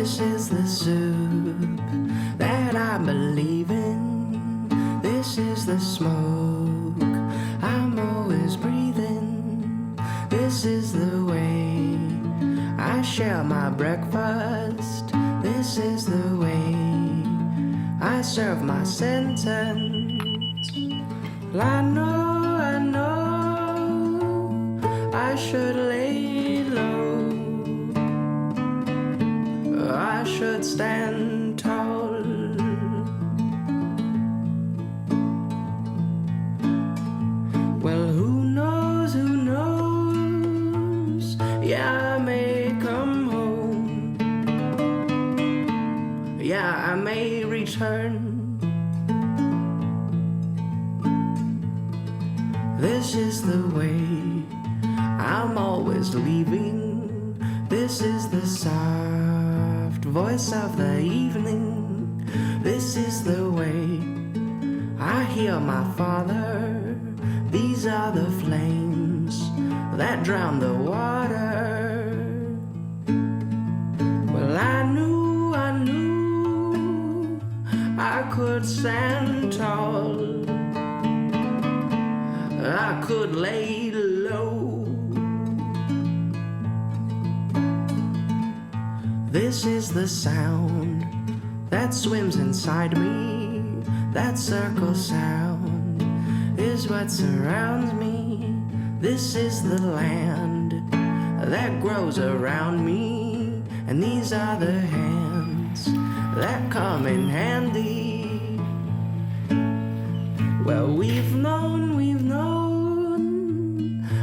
This is the soup that I believe in. This is the smoke I'm always breathing. This is the way I share my breakfast. This is the way I serve my sentence. I know I should lay low. I should stand tall. Well, who knows, yeah, I may come home. Yeah, I may return. This is the way I'm always leaving. This is the soft voice of the evening. This is the way I hear my father. These are the flames that drown the water. Well, I knew I could stand tall. I could lay low. This is the sound that swims inside me. That circle sound is what surrounds me. This is the land that grows around me. And these are the hands that come in handy. Well, we've known,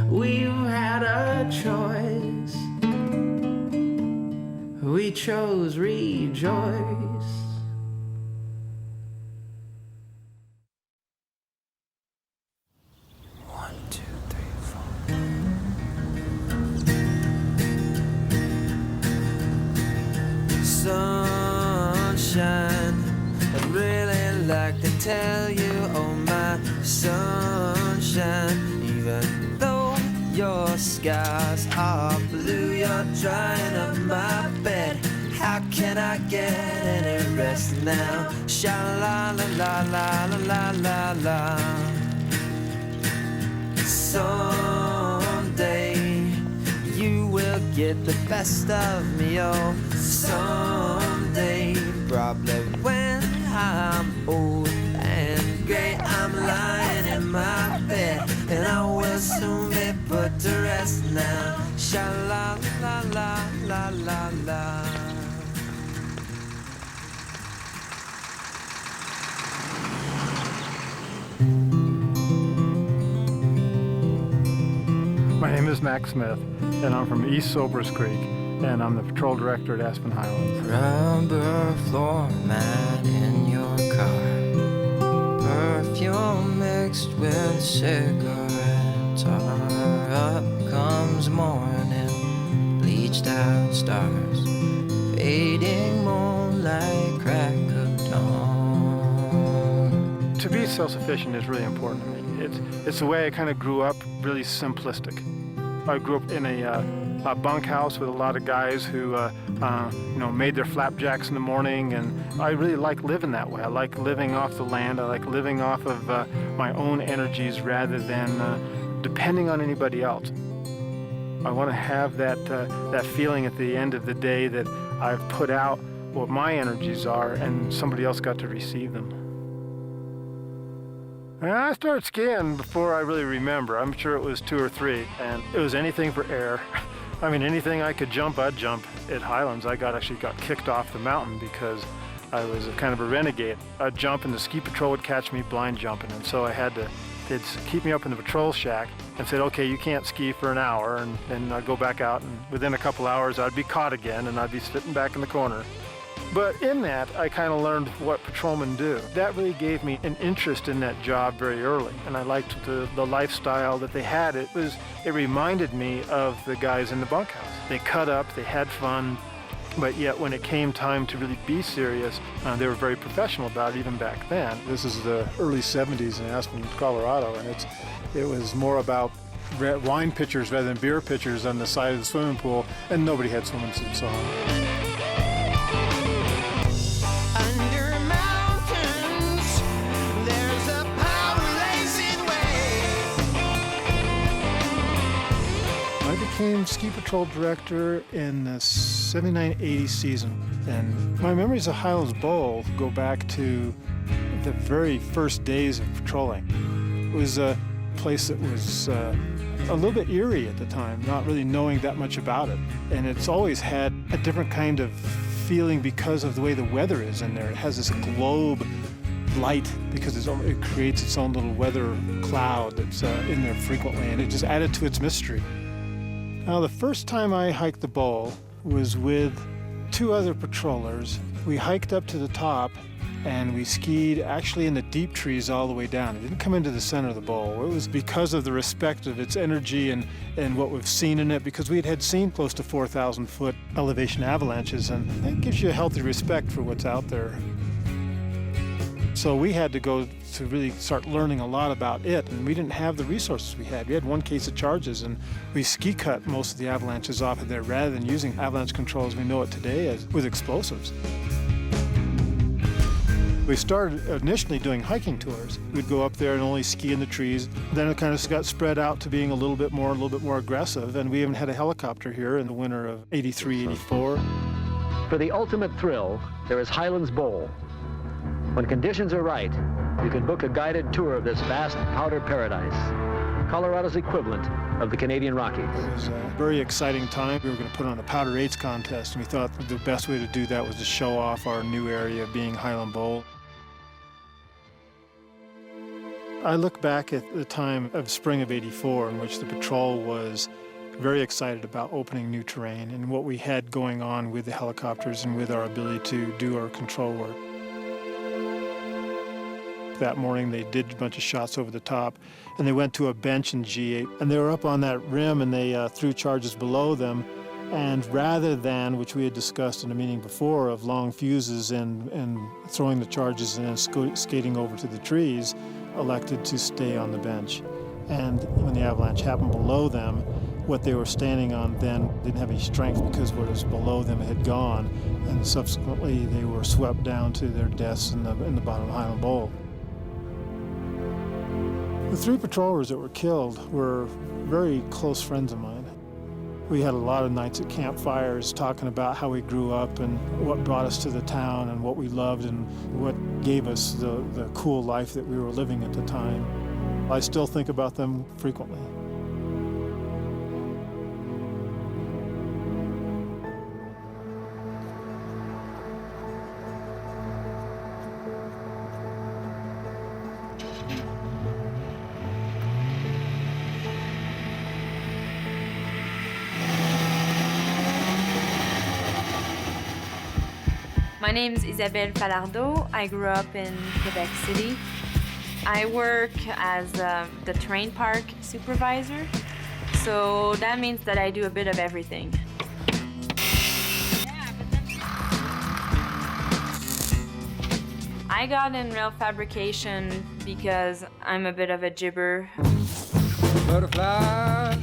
we've had a choice. We chose rejoice. One, two, three, four. Sunshine, I'd really like to tell you, oh my sunshine, even though your skies are blue, you're drying up my bed. How can I get any rest now? Sha-la-la-la-la-la-la-la-la. Someday you will get the best of me, oh. Someday, probably when I'm old and gray, I'm lying in my bed, and I will soon be put to rest now. Sha-la-la-la-la-la-la. My name is Max Smith, and I'm from East Sobers Creek, and I'm the patrol director at Aspen Highlands. Rubber floor mat in your car, perfume mixed with cigarette tar. Up comes morning, bleached out stars, fading moonlight, crack of dawn. To be self-sufficient is really important to me. It's the way I kind of grew up, really simplistic. I grew up in a bunkhouse with a lot of guys who, made their flapjacks in the morning, and I really like living that way. I like living off the land. I like living off of my own energies rather than depending on anybody else. I want to have that feeling at the end of the day that I've put out what my energies are, and somebody else got to receive them. And I started skiing before I really remember. I'm sure it was 2 or 3, and it was anything for air. I mean, anything I could jump, I'd jump. At Highlands, I actually got kicked off the mountain because I was kind of a renegade. I'd jump and the ski patrol would catch me blind jumping, and so they'd keep me up in the patrol shack and said, okay, you can't ski for an hour, and then I'd go back out, and within a couple hours I'd be caught again, and I'd be sitting back in the corner. But in that, I kind of learned what patrolmen do. That really gave me an interest in that job very early, and I liked the lifestyle that they had. It reminded me of the guys in the bunkhouse. They cut up, they had fun, but yet when it came time to really be serious, they were very professional about it even back then. This is the early 70s in Aspen, Colorado, and it was more about wine pitchers rather than beer pitchers on the side of the swimming pool, and nobody had swimming suits on. became ski patrol director in the 79-80 season. And my memories of Highlands Bowl go back to the very first days of patrolling. It was a place that was a little bit eerie at the time, not really knowing that much about it. And it's always had a different kind of feeling because of the way the weather is in there. It has this globe light because it creates its own little weather cloud that's in there frequently, and it just added to its mystery. Now, the first time I hiked the bowl was with 2 other patrollers. We hiked up to the top and we skied actually in the deep trees all the way down. It didn't come into the center of the bowl. It was because of the respect of its energy and what we've seen in it, because we had seen close to 4,000 foot elevation avalanches, and that gives you a healthy respect for what's out there. So we had to go to really start learning a lot about it, and we didn't have the resources we had. We had 1 case of charges, and we ski cut most of the avalanches off of there rather than using avalanche control as we know it today with explosives. We started initially doing hiking tours. We'd go up there and only ski in the trees. Then it kind of got spread out to being a little bit more aggressive, and we even had a helicopter here in the winter of 83, 84. For the ultimate thrill, there is Highlands Bowl. When conditions are right, you can book a guided tour of this vast powder paradise, Colorado's equivalent of the Canadian Rockies. It was a very exciting time. We were going to put on a powder 8s contest, and we thought the best way to do that was to show off our new area being Highland Bowl. I look back at the time of spring of '84 in which the patrol was very excited about opening new terrain and what we had going on with the helicopters and with our ability to do our control work. That morning they did a bunch of shots over the top, and they went to a bench in G8, and they were up on that rim, and they threw charges below them, and rather than, which we had discussed in a meeting before, of long fuses and throwing the charges and then skating over to the trees, elected to stay on the bench. And when the avalanche happened below them, what they were standing on then didn't have any strength because what was below them had gone, and subsequently they were swept down to their deaths in the bottom of Highland Bowl. The 3 patrollers that were killed were very close friends of mine. We had a lot of nights at campfires talking about how we grew up and what brought us to the town and what we loved and what gave us the cool life that we were living at the time. I still think about them frequently. My name is Isabelle Falardeau. I grew up in Quebec City. I work as the terrain park supervisor, so that means that I do a bit of everything. I got in rail fabrication because I'm a bit of a gibber. Butterfly,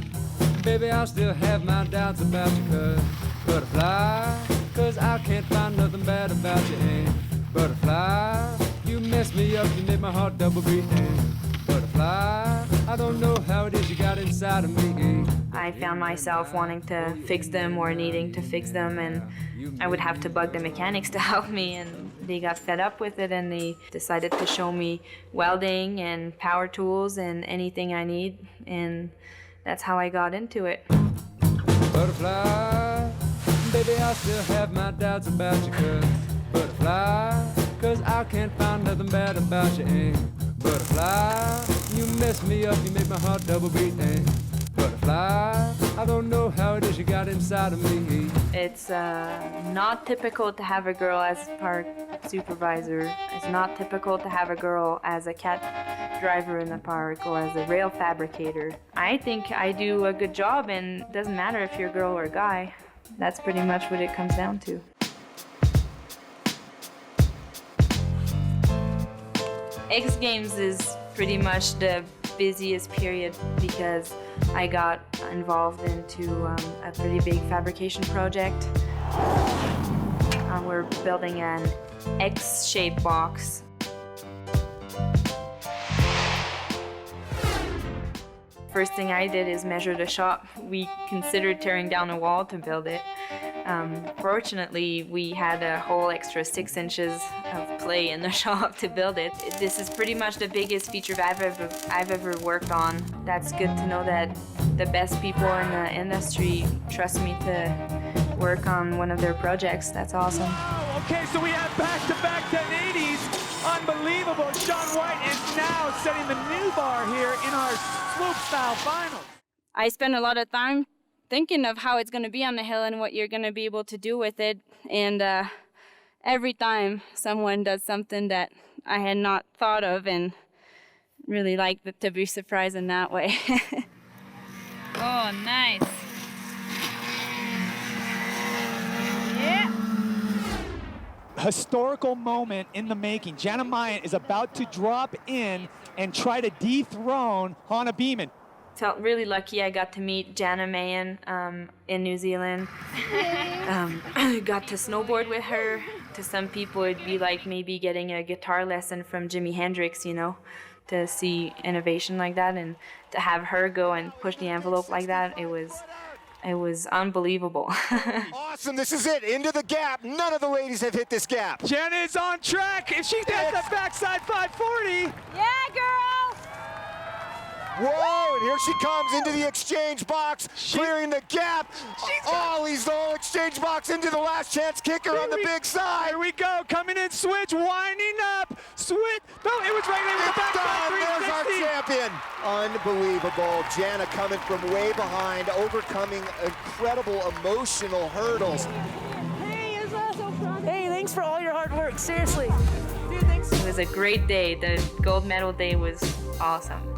baby, I still have my doubts about you, 'cause butterfly, 'cause I can't find nothing bad about you, and butterfly, you messed me up, you made my heart double beat, and butterfly, I don't know how it is you got inside of me. I found myself wanting to fix them or needing to fix them, and I would have to bug the mechanics to help me, and they got fed up with it, and they decided to show me welding and power tools and anything I need, and that's how I got into it. Butterfly, baby, I still have my doubts about you, 'cause butterfly, 'cause I can't find nothing bad about you, and butterfly, you messed me up, you made my heart double beat, and butterfly, I don't know how it is you got inside of me. It's not typical to have a girl as park supervisor. It's not typical to have a girl as a cat driver in the park or as a rail fabricator. I think I do a good job, and it doesn't matter if you're a girl or a guy. That's pretty much what it comes down to. X Games is pretty much the busiest period because I got involved into a pretty big fabrication project. We're building an X-shaped box. first thing I did is measure the shop. We considered tearing down a wall to build it. Fortunately, we had a whole extra 6 inches of play in the shop to build it. This is pretty much the biggest feature I've ever worked on. That's good to know that the best people in the industry trust me to work on one of their projects. That's awesome. Okay, so we have back-to-back 1080s. Unbelievable. Shaun White is now setting the new bar here in our slope-style finals. I spend a lot of time thinking of how it's going to be on the hill and what you're going to be able to do with it. And every time someone does something that I had not thought of, and really like to be surprised in that way. Oh, nice. Yeah. Historical moment in the making. Jana Mayen is about to drop in and try to dethrone Hannah Beeman. Felt really lucky I got to meet Jana Mayen in New Zealand. Got to snowboard with her. To some people it'd be like maybe getting a guitar lesson from Jimi Hendrix, you know, to see innovation like that, and to have her go and push the envelope like that, it was unbelievable. Awesome, this is it, into the gap. None of the ladies have hit this gap. Jana is on track. If she does the backside 540. Yeah, girl. Whoa, and here she comes into the exchange box, clearing the gap. Ollie's the whole exchange box into the last chance kicker on the big side. Here we go, coming in switch, winding up, switch. No, it was right there with the backside 360. There's our champion. Unbelievable. Jana coming from way behind, overcoming incredible emotional hurdles. Hey, it's so fun. Hey, thanks for all your hard work, seriously. Dude, thanks. It was a great day. The gold medal day was awesome.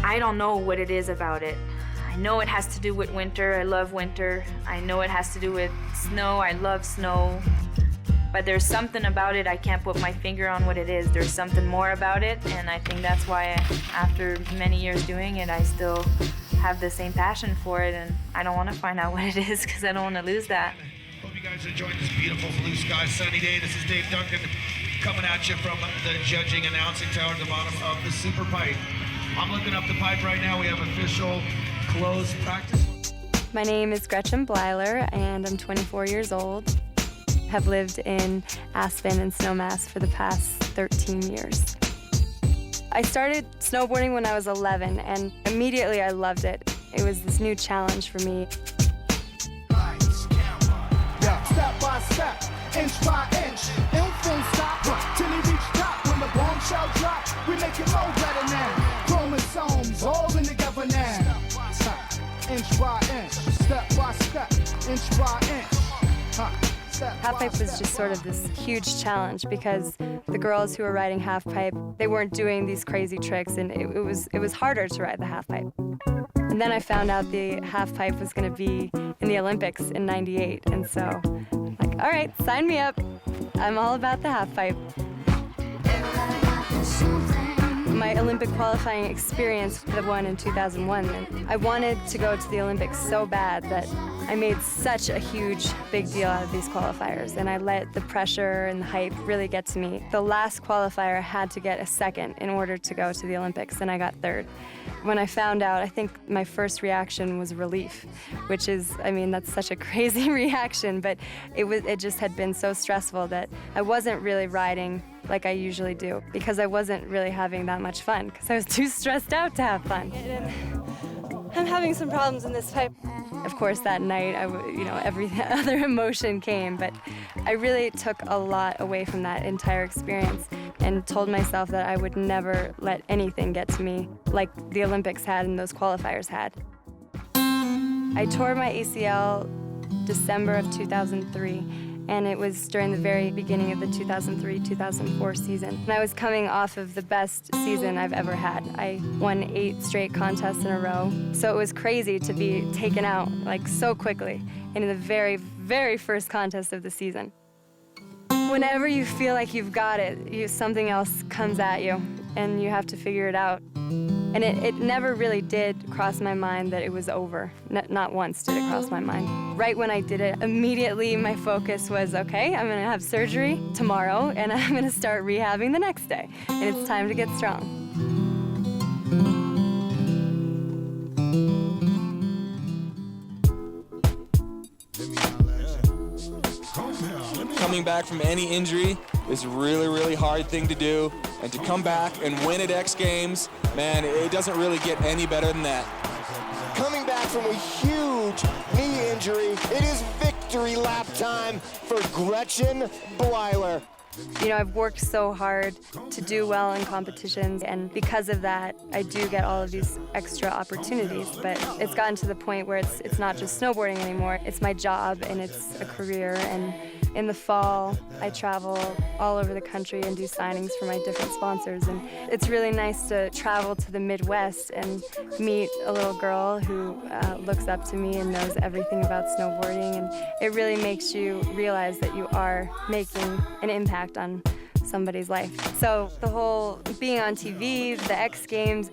I don't know what it is about it. I know it has to do with winter. I love winter. I know it has to do with snow. I love snow. But there's something about it, I can't put my finger on what it is. There's something more about it, and I think that's why after many years doing it, I still have the same passion for it, and I don't want to find out what it is because I don't want to lose that. Hope you guys enjoyed this beautiful blue sky sunny day. This is Dave Duncan coming at you from the judging announcing tower at the bottom of the Super Pipe. I'm looking up the pipe right now. We have official closed practice. My name is Gretchen Bleiler, and I'm 24 years old. Have lived in Aspen and Snowmass for the past 13 years. I started snowboarding when I was 11, and immediately I loved it. It was this new challenge for me. Yeah, step by step, inch by inch, infant stop, till he reach top. When the bombshell drop, we make it low better now. Chromosomes all in together now. Inch by inch, step by step, inch by inch. Halfpipe was just sort of this huge challenge because the girls who were riding halfpipe, they weren't doing these crazy tricks, and it was harder to ride the halfpipe. And then I found out the halfpipe was going to be in the Olympics in '98, and so like, all right, sign me up. I'm all about the halfpipe. My Olympic qualifying experience, the one in 2001, and I wanted to go to the Olympics so bad that I made such a huge, big deal out of these qualifiers, and I let the pressure and the hype really get to me. The last qualifier had to get a second in order to go to the Olympics, and I got third. When I found out, I think my first reaction was relief, which is, I mean, that's such a crazy reaction, but it just had been so stressful that I wasn't really riding like I usually do, because I wasn't really having that much fun, because I was too stressed out to have fun. I'm having some problems in this pipe. Of course, that night, every other emotion came, but I really took a lot away from that entire experience and told myself that I would never let anything get to me like the Olympics had and those qualifiers had. I tore my ACL December of 2003. And it was during the very beginning of the 2003-2004 season. And I was coming off of the best season I've ever had. I won 8 straight contests in a row. So it was crazy to be taken out like so quickly in the very, very first contest of the season. Whenever you feel like you've got it, something else comes at you and you have to figure it out. And it never really did cross my mind that it was over. Not once did it cross my mind. Right when I did it, immediately my focus was, okay, I'm gonna have surgery tomorrow and I'm gonna start rehabbing the next day. And it's time to get strong. Coming back from any injury is a really, really hard thing to do. And to come back and win at X Games, man, it doesn't really get any better than that. Coming back from a huge knee injury, it is victory lap time for Gretchen Bleiler. You know, I've worked so hard to do well in competitions, and because of that, I do get all of these extra opportunities, but it's gotten to the point where it's not just snowboarding anymore. It's my job, and it's a career, and in the fall, I travel all over the country and do signings for my different sponsors, and it's really nice to travel to the Midwest and meet a little girl who looks up to me and knows everything about snowboarding, and it really makes you realize that you are making an impact on somebody's life. So the whole being on TV, the X Games,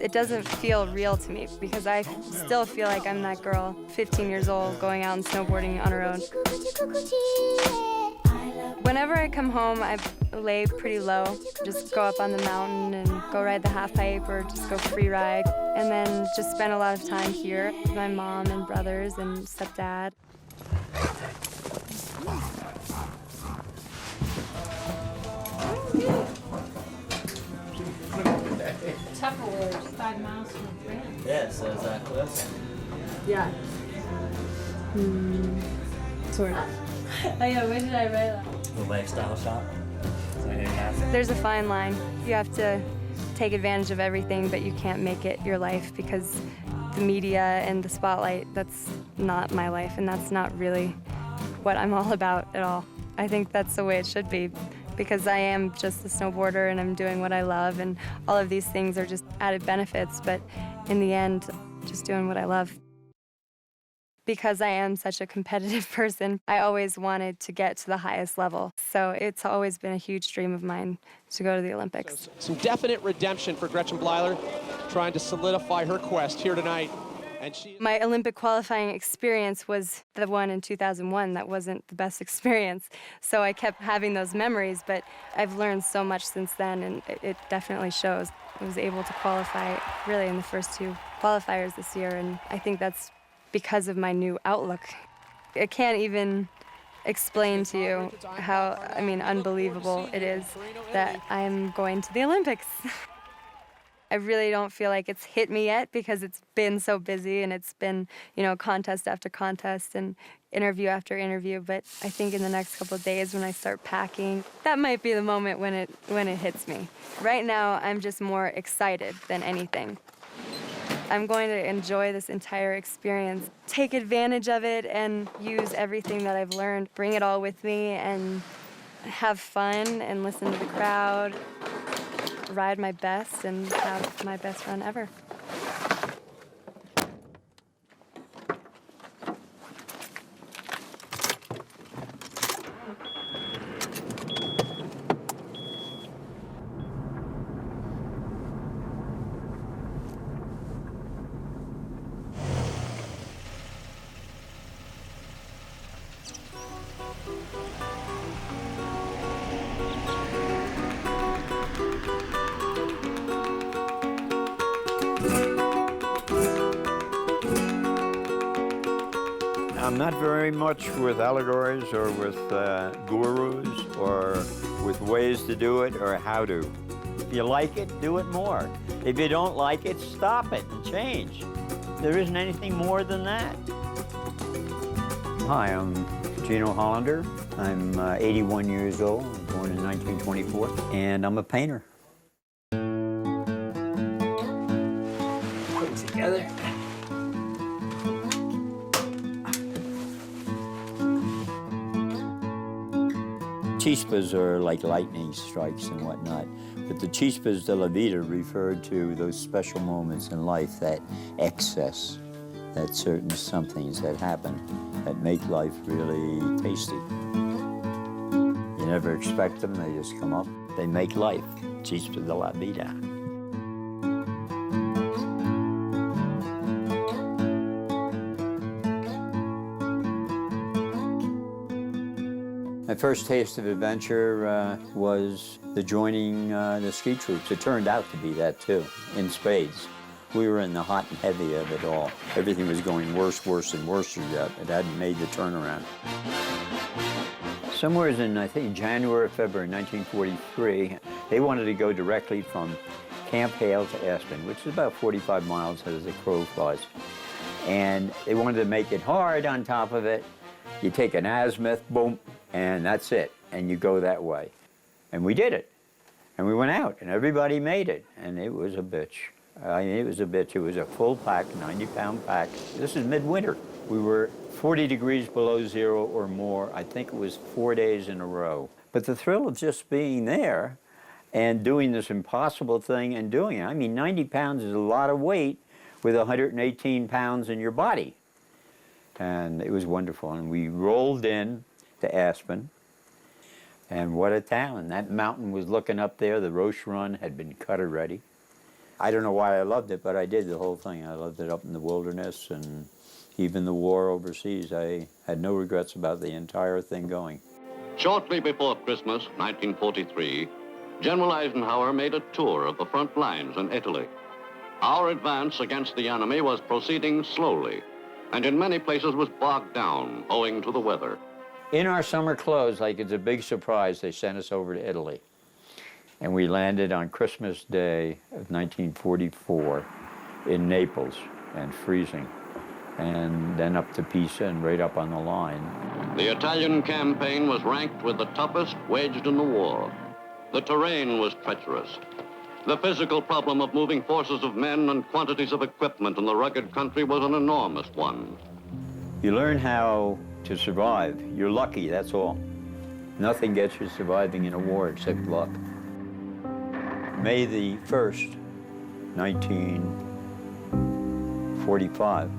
it doesn't feel real to me because I still feel like I'm that girl, 15 years old, going out and snowboarding on her own. Whenever I come home, I lay pretty low, just go up on the mountain and go ride the half pipe or just go free ride, and then just spend a lot of time here with my mom and brothers and stepdad. Tupperware is 5 miles from France. Yeah, so is that close? Yeah. Sort of. I know, when did I write that? The lifestyle shop. Is that your house? There's a fine line. You have to take advantage of everything, but you can't make it your life because the media and the spotlight, that's not my life, and that's not really what I'm all about at all. I think that's the way it should be, because I am just a snowboarder and I'm doing what I love, and all of these things are just added benefits, but in the end, just doing what I love. Because I am such a competitive person, I always wanted to get to the highest level. So it's always been a huge dream of mine to go to the Olympics. Some definite redemption for Gretchen Bleiler, trying to solidify her quest here tonight. And my Olympic qualifying experience was the one in 2001 that wasn't the best experience. So I kept having those memories, but I've learned so much since then, and it definitely shows. I was able to qualify really in the first 2 qualifiers this year, and I think that's because of my new outlook. I can't even explain to you how, unbelievable it is that I am going to the Olympics. I really don't feel like it's hit me yet because it's been so busy and it's been, contest after contest and interview after interview. But I think in the next couple of days when I start packing, that might be the moment when it hits me. Right now, I'm just more excited than anything. I'm going to enjoy this entire experience, take advantage of it, and use everything that I've learned, bring it all with me, and have fun and listen to the crowd, ride my best, and have my best run ever. I'm not very much with allegories or with gurus or with ways to do it or how to. If you like it, do it more. If you don't like it, stop it and change. There isn't anything more than that. Hi, I'm Gino Hollander. I'm 81 years old, born in 1924, and I'm a painter. Put it together. Chispas are like lightning strikes and whatnot, but the chispas de la vida referred to those special moments in life, that excess, that certain somethings that happen that make life really tasty. You never expect them, they just come up. They make life, chispas de la vida. My first taste of adventure was the joining the ski troops. It turned out to be that too, in spades. We were in the hot and heavy of it all. Everything was going worse, worse, and worse yet. It hadn't made the turnaround. Somewhere in, I think, January or February 1943, they wanted to go directly from Camp Hale to Aspen, which is about 45 miles as the crow flies. And they wanted to make it hard on top of it. You take an azimuth, boom, and that's it. And you go that way. And we did it. And we went out, and everybody made it. And it was a bitch. I mean, it was a bitch. It was a full pack, 90-pound pack. This is midwinter. We were 40 degrees below zero or more. I think it was 4 days in a row. But the thrill of just being there and doing this impossible thing and doing it. I mean, 90 pounds is a lot of weight with 118 pounds in your body. And it was wonderful. And we rolled in to Aspen. And what a town. That mountain was looking up there. The Roche Run had been cut already. I don't know why I loved it, but I did the whole thing. I loved it up in the wilderness, and even the war overseas. I had no regrets about the entire thing going. Shortly before Christmas, 1943, General Eisenhower made a tour of the front lines in Italy. Our advance against the enemy was proceeding slowly, and in many places was bogged down owing to the weather. In our summer clothes, like it's a big surprise, they sent us over to Italy. And we landed on Christmas Day of 1944 in Naples, and freezing. And then up to Pisa and right up on the line. The Italian campaign was ranked with the toughest waged in the war. The terrain was treacherous. The physical problem of moving forces of men and quantities of equipment in the rugged country was an enormous one. You learn how to survive. You're lucky, that's all. Nothing gets you surviving in a war except luck. May the 1st, 1945,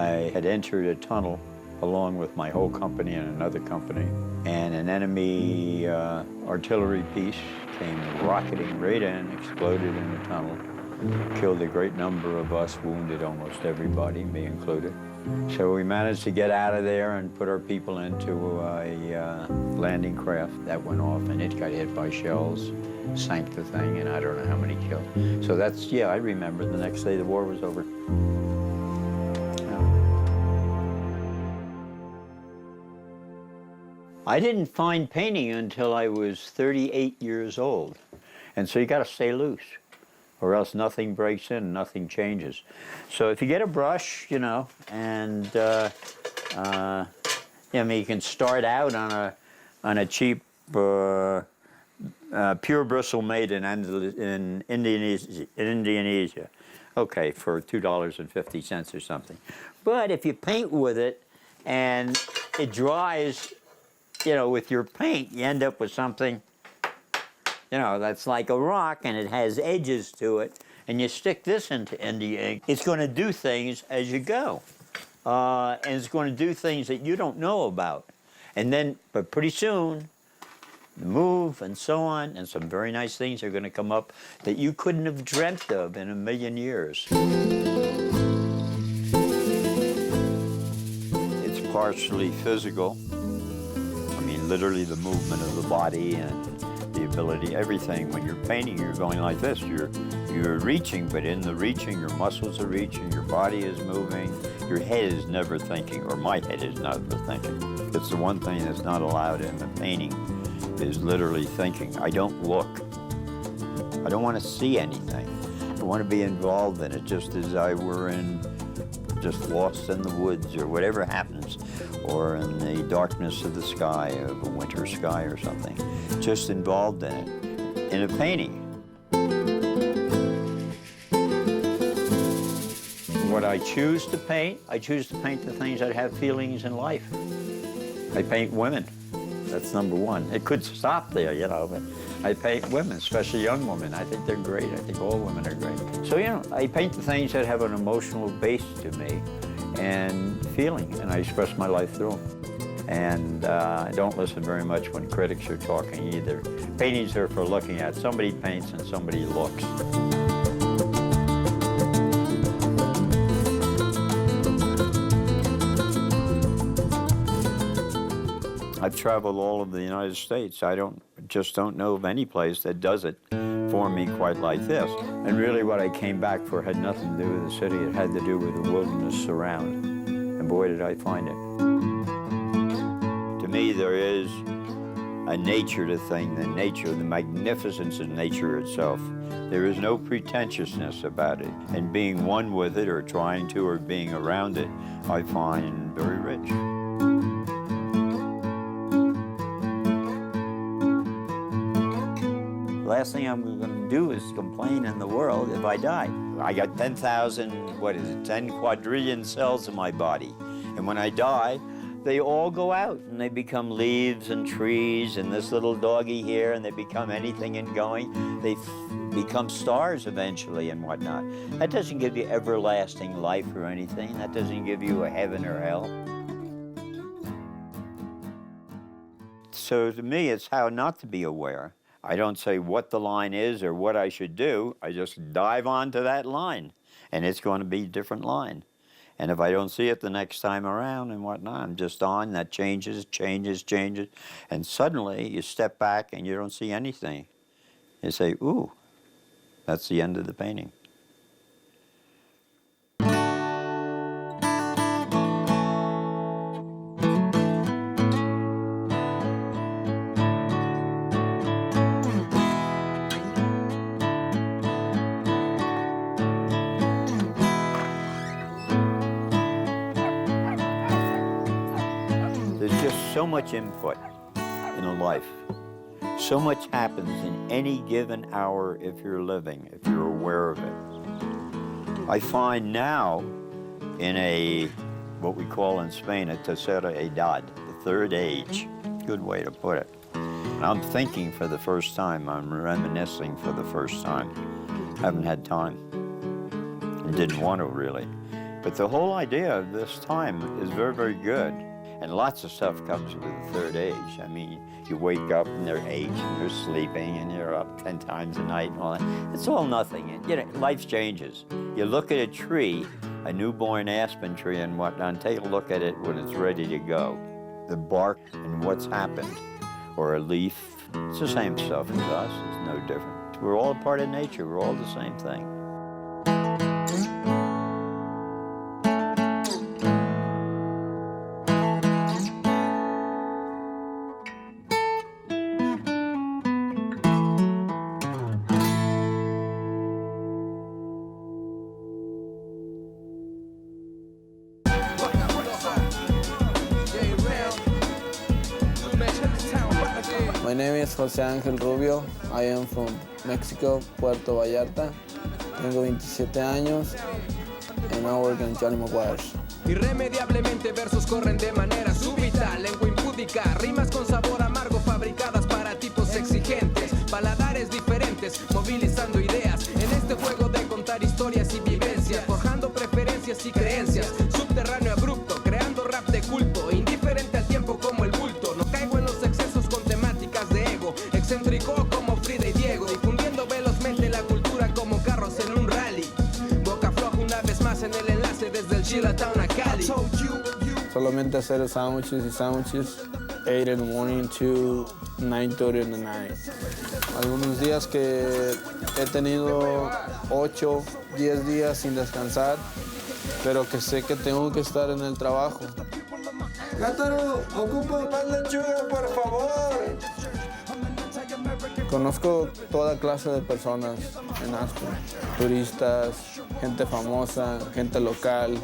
I had entered a tunnel along with my whole company and another company, and an enemy artillery piece came rocketing right in, exploded in the tunnel, killed a great number of us, wounded almost everybody, me included. So we managed to get out of there and put our people into a landing craft that went off, and it got hit by shells, sank the thing, and I don't know how many killed. So that's, yeah, I remember the next day the war was over. I didn't find painting until I was 38 years old. And so you got to stay loose, or else nothing breaks in, nothing changes. So if you get a brush, you know, and I mean, you can start out on a cheap pure bristle made in Indonesia. Okay, for $2.50 or something. But if you paint with it and it dries, you know, with your paint, you end up with something, you know, that's like a rock and it has edges to it, and you stick this into India ink, it's going to do things as you go. And it's going to do things that you don't know about. And then, but pretty soon, move and so on, and some very nice things are going to come up that you couldn't have dreamt of in a million years. It's partially physical. I mean, literally the movement of the body and the ability, everything. When you're painting, you're going like this. You're reaching, but in the reaching, your muscles are reaching, your body is moving, your head is never thinking, or my head is never thinking. It's the one thing that's not allowed in the painting, is literally thinking. I don't look. I don't want to see anything. I want to be involved in it, just as I were just lost in the woods, or whatever happens, or in the darkness of the sky, of a winter sky or something. Just involved in it, in a painting. What I choose to paint the things that have feelings in life. I paint women. That's number one. It could stop there, you know, but I paint women, especially young women. I think they're great. I think all women are great. So, you know, I paint the things that have an emotional base to me and feeling, and I express my life through them. And I don't listen very much when critics are talking either. Paintings are for looking at. Somebody paints and somebody looks. I've traveled all over the United States. I just don't know of any place that does it for me quite like this. And really what I came back for had nothing to do with the city. It had to do with the wilderness around. And boy, did I find it. To me, there is a nature to things, the nature, the magnificence of nature itself. There is no pretentiousness about it. And being one with it, or trying to, or being around it, I find very rich. The last thing I'm going to do is complain in the world if I die. I got 10,000, 10 quadrillion cells in my body. And when I die, they all go out and they become leaves and trees and this little doggy here, and they become anything and going. They become stars eventually and whatnot. That doesn't give you everlasting life or anything. That doesn't give you a heaven or hell. So to me, it's how not to be aware. I don't say what the line is or what I should do. I just dive onto that line, and it's going to be a different line. And if I don't see it the next time around and whatnot, I'm just on, that changes, and suddenly you step back and you don't see anything. You say, ooh, that's the end of the painting. So much input in a life. So much happens in any given hour if you're living, if you're aware of it. I find now in what we call in Spain, a tercera edad, the third age, good way to put it. And I'm thinking for the first time, I'm reminiscing for the first time. Haven't had time and didn't want to really. But the whole idea of this time is very, very good. And lots of stuff comes with the third age. I mean, you wake up and they're 8 and you're sleeping and you're up 10 times a night and all that. It's all nothing. And, you know, life changes. You look at a tree, a newborn aspen tree and whatnot, and take a look at it when it's ready to go. The bark and what's happened, or a leaf, it's the same stuff with us. It's no different. We're all a part of nature. We're all the same thing. My name is José Ángel Rubio. I am from Mexico, Puerto Vallarta. Tengo 27 años and I work in Johnny Maguire's. Irremediablemente versos corren de manera súbita, lengua impúdica, rimas con sabor amargo fabricadas para tipos exigentes, paladares diferentes, movilizando ideas en este juego de contar historias y vivencias, forjando preferencias y creencias, subterráneo abrupto, creando rap de culto, indiferente al tiempo como el bulto, no caigo en los excesos con temáticas de ego, excéntrico como Frida y Diego, difundiendo velozmente la cultura como carros en un rally, boca floja una vez más en el enlace desde el Chilatán a Cali. Solamente hacer sándwiches y sándwiches, 8 in the morning to 9:30 in the night. Algunos días que he tenido 8, 10 días sin descansar, pero que sé que tengo que estar en el trabajo. Gátaro, ocupa más lechuga, por favor. Conozco toda clase de personas en Aspen, turistas, gente famosa, gente local.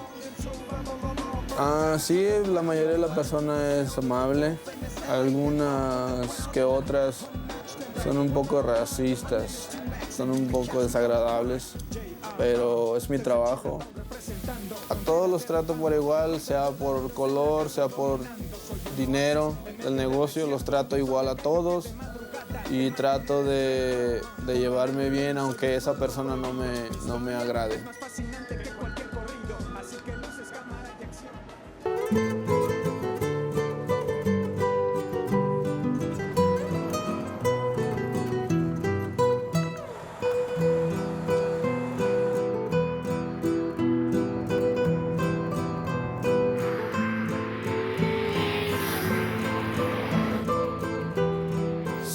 Sí, la mayoría de la persona es amable, algunas que otras son un poco racistas, son un poco desagradables, pero es mi trabajo. A todos los trato por igual, sea por color, sea por dinero, el negocio, los trato igual a todos y trato de llevarme bien aunque esa persona no me agrade.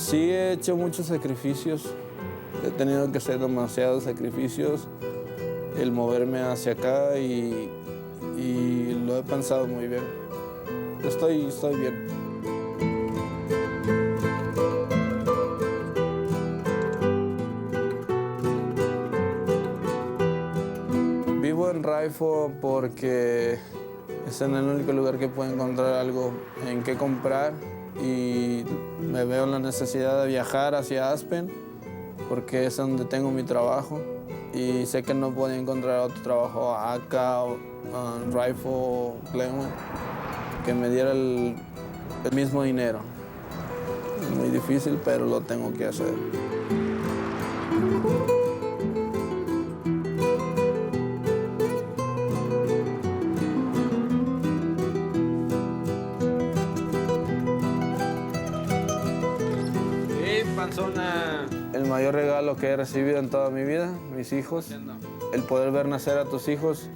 Sí he hecho muchos sacrificios, he tenido que hacer demasiados sacrificios, el moverme hacia acá y lo he pensado muy bien. Estoy bien. Vivo en Raifo porque es en el único lugar que puedo encontrar algo en qué comprar y me veo en la necesidad de viajar hacia Aspen porque es donde tengo mi trabajo y sé que no puedo encontrar otro trabajo acá o en Raifo o Glenwood que me diera el mismo dinero. Es muy difícil, pero lo tengo que hacer. El mayor regalo que he recibido en toda mi vida, mis hijos, el poder ver nacer a tus hijos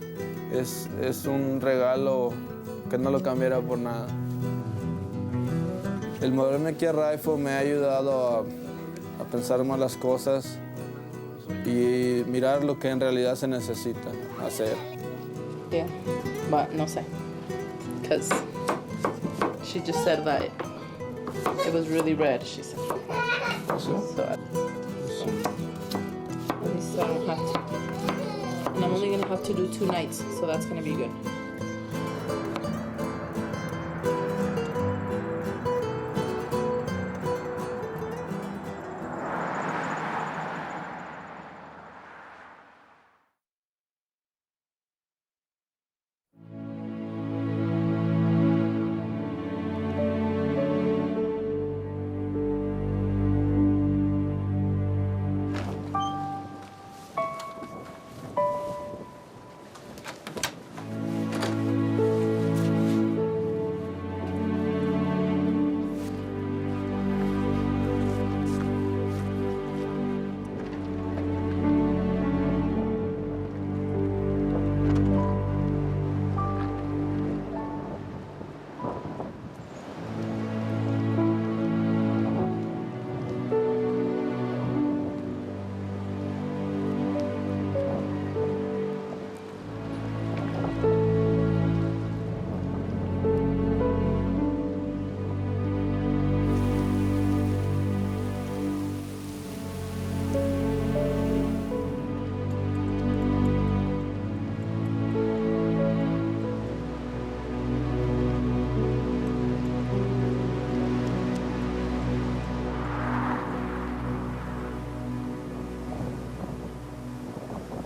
es un regalo que no lo cambiara por nada. El moverme aquí a Raifo me ha ayudado a pensar más las cosas y mirar lo que en realidad se necesita hacer. Yeah, but no sé, because she just said that it was really red, she said. So at least I don't have to. And I'm only gonna have to do 2 nights, so that's gonna be good.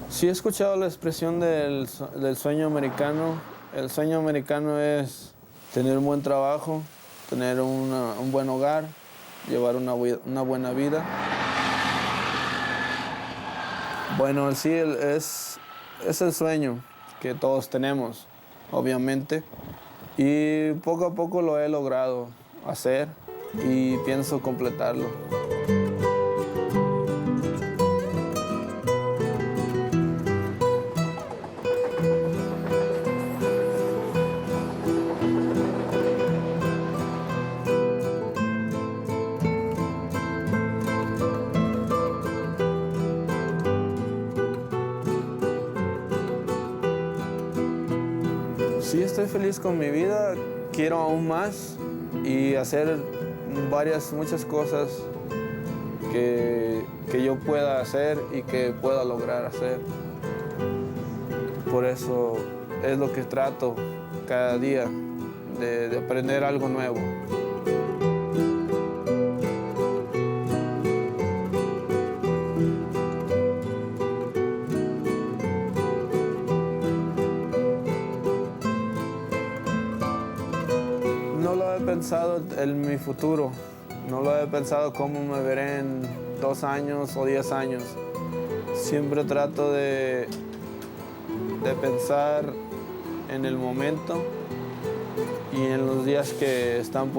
Sí he escuchado la expresión del sueño americano. El sueño americano es tener un buen trabajo, tener un buen hogar, llevar una buena vida. Bueno, sí, es el sueño que todos tenemos, obviamente. Y poco a poco lo he logrado hacer y pienso completarlo. Sí, estoy feliz con mi vida, quiero aún más y hacer muchas cosas que yo pueda hacer y que pueda lograr hacer. Por eso es lo que trato cada día, de aprender algo nuevo. No lo he pensado en mi futuro, no lo he pensado cómo me veré en 2 años o 10 años. Siempre trato de pensar en el momento y en los días que están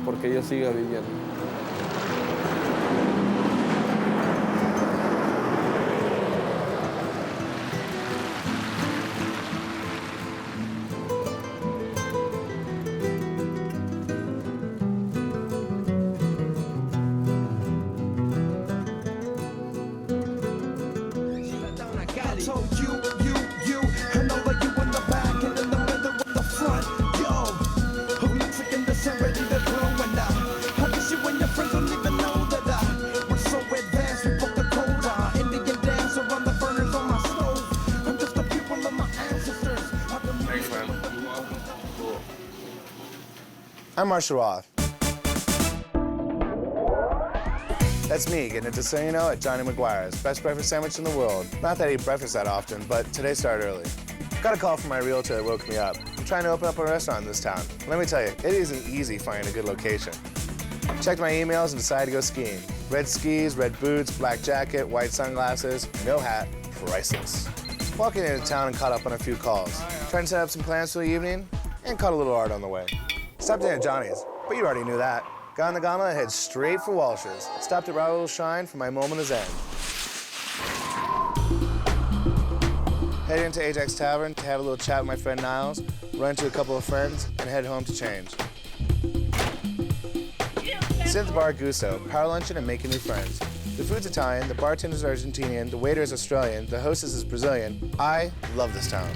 porque yo siga viviendo. I'm Marshall Roth. That's me getting it to say, you know, at Johnny McGuire's. Best breakfast sandwich in the world. Not that I eat breakfast that often, but today started early. Got a call from my realtor that woke me up. I'm trying to open up a restaurant in this town. Let me tell you, it isn't easy finding a good location. Checked my emails and decided to go skiing. Red skis, red boots, black jacket, white sunglasses, no hat, priceless. Walking into town and caught up on a few calls. Trying to set up some plans for the evening and caught a little art on the way. Stopped in at Johnny's, but you already knew that. Got on the gauntlet and head straight for Walsh's. Stopped at Rattlecan Shine for my moment of zen. Headed into Ajax Tavern to have a little chat with my friend Niles, run into a couple of friends, and head home to change. Sit at the bar at Gusto, power luncheon and making new friends. The food's Italian, the bartender's Argentinian, the waiter is Australian, the hostess is Brazilian. I love this town.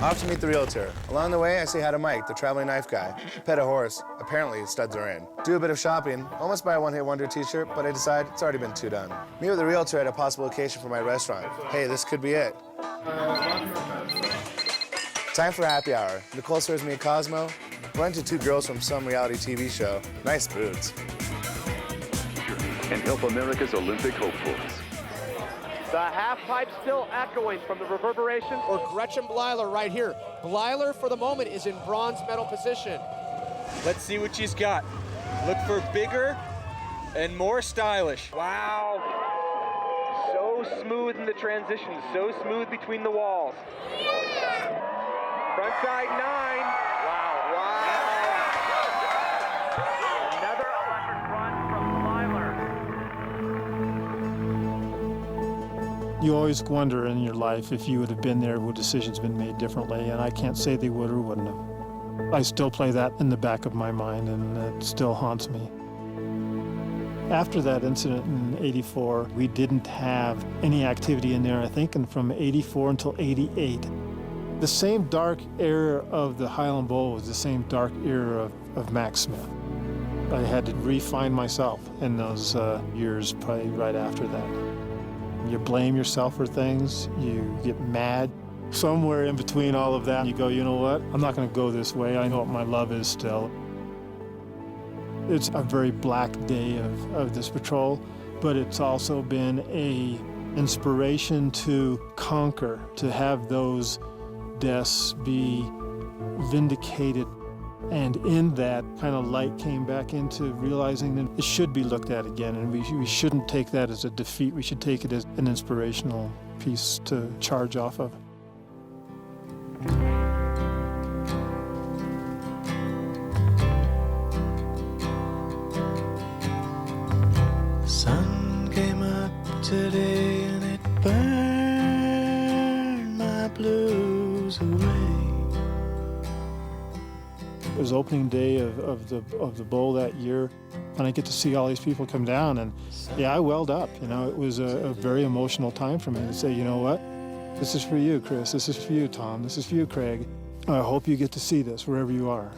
Off to meet the realtor. Along the way, I say hi to Mike, the traveling knife guy. Pet a horse. Apparently, studs are in. Do a bit of shopping. Almost buy a one-hit wonder t-shirt, but I decide it's already been 2 done. Meet with the realtor at a possible location for my restaurant. Hey, this could be it. Time for happy hour. Nicole serves me a Cosmo. Run into 2 girls from some reality TV show. Nice boots. And help America's Olympic hopefuls. The half pipe still echoing from the reverberation. Or Gretchen Blyler right here. Blyler, for the moment, is in bronze medal position. Let's see what she's got. Look for bigger and more stylish. Wow. So smooth in the transition, so smooth between the walls. Front side 9. Wow, wow. Another electric run from Blyler. You always wonder in your life if you would have been there, would decisions been made differently, and I can't say they would or wouldn't have. I still play that in the back of my mind, and it still haunts me. After that incident in '84, we didn't have any activity in there, I think, and from '84 until '88. The same dark era of the Highland Bowl was the same dark era of Max Smith. I had to refine myself in those years, probably right after that. You blame yourself for things, you get mad. Somewhere in between all of that, you go, you know what? I'm not going to go this way. I know what my love is still. It's a very black day of this patrol, but it's also been a inspiration to conquer, to have those deaths be vindicated. And in that kind of light came back into realizing that it should be looked at again, and we shouldn't take that as a defeat. We should take it as an inspirational piece to charge off of. Sun came up today and it burned my blues away. It was opening day of the bowl that year, and I get to see all these people come down, and yeah, I welled up. You know, it was a very emotional time for me to say, you know what, this is for you, Chris. This is for you, Tom. This is for you, Craig. I hope you get to see this wherever you are.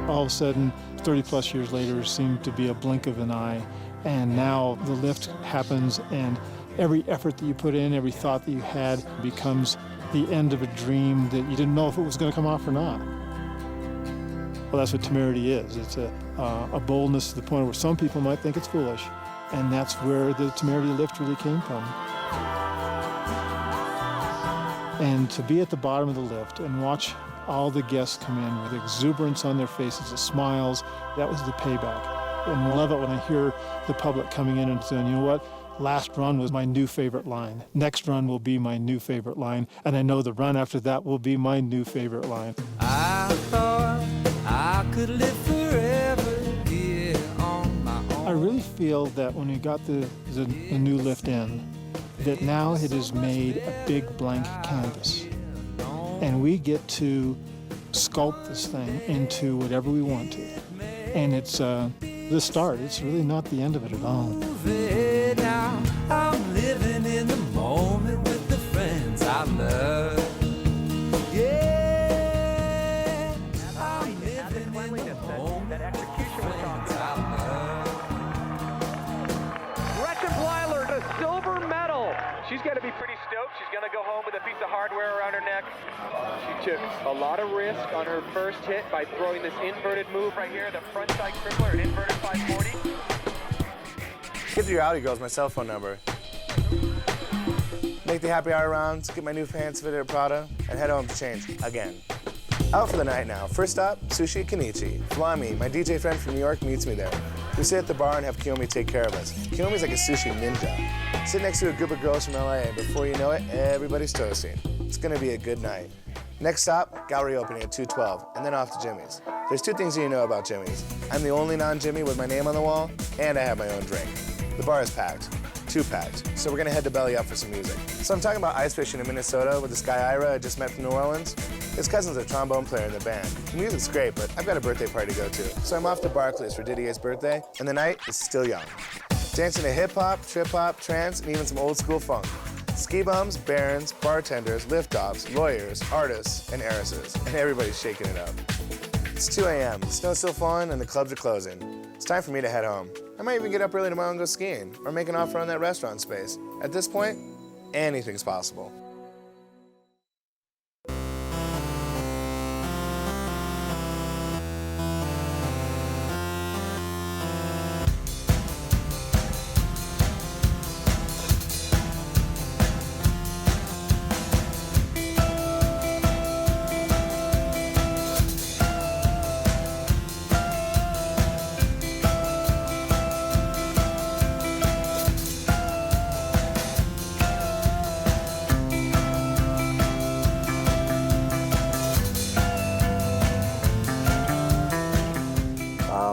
All of a sudden, 30-plus years later, seemed to be a blink of an eye, and now the lift happens, and every effort that you put in, every thought that you had becomes the end of a dream that you didn't know if it was going to come off or not. Well, that's what temerity is. It's a boldness to the point where some people might think it's foolish, and that's where the temerity lift really came from. And to be at the bottom of the lift and watch all the guests come in with exuberance on their faces, the smiles, that was the payback. And I love it when I hear the public coming in and saying, you know what? Last run was my new favorite line. Next run will be my new favorite line. And I know the run after that will be my new favorite line. I thought I could live forever here on my own. I really feel that when we got the new lift in, that now it has made a big blank canvas. And we get to sculpt this thing into whatever we want to. And it's the start. It's really not the end of it at all. Now I'm living in the moment with the friends I love. Yeah, I'm living in the moment with the friends I love. Gretchen Blyler, the silver medal. She's going to be pretty stoked. She's going to go home with a piece of hardware around her neck. She took a lot of risk on her first hit by throwing this inverted move right here, the front side crippler, an inverted 540. Give your Audi girls my cell phone number. Make the happy hour rounds, get my new pants fitted at Prada, and head home to change again. Out for the night now. First stop, Sushi Kenichi. Flami, my DJ friend from New York, meets me there. We sit at the bar and have Kiyomi take care of us. Kiyomi's like a sushi ninja. Sit next to a group of girls from LA, and before you know it, everybody's toasting. It's gonna be a good night. Next stop, gallery opening at 2:12, and then off to Jimmy's. There's two things you need to know about Jimmy's. I'm the only non-Jimmy with my name on the wall, and I have my own drink. The bar is packed. Too packed. So we're gonna head to Belly Up for some music. So I'm talking about ice fishing in Minnesota with this guy Ira I just met from New Orleans. His cousin's a trombone player in the band. The music's great, but I've got a birthday party to go to. So I'm off to Barclays for Didier's birthday, and the night is still young. Dancing to hip hop, trip hop, trance, and even some old school funk. Ski bums, barons, bartenders, liftoffs, lawyers, artists, and heiresses. And everybody's shaking it up. It's 2 a.m., the snow's still falling, and the clubs are closing. It's time for me to head home. I might even get up early tomorrow and go skiing, or make an offer on that restaurant space. At this point, anything's possible.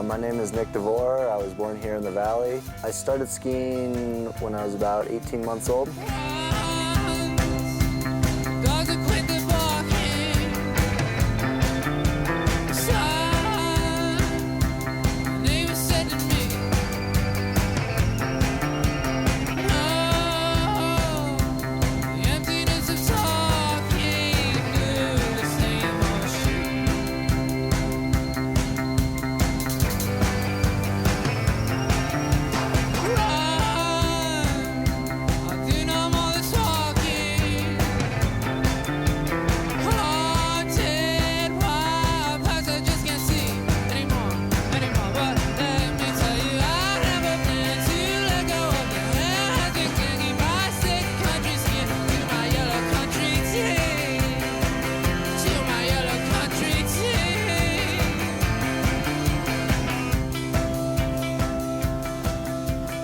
My name is Nick DeVore. I was born here in the Valley. I started skiing when I was about 18 months old.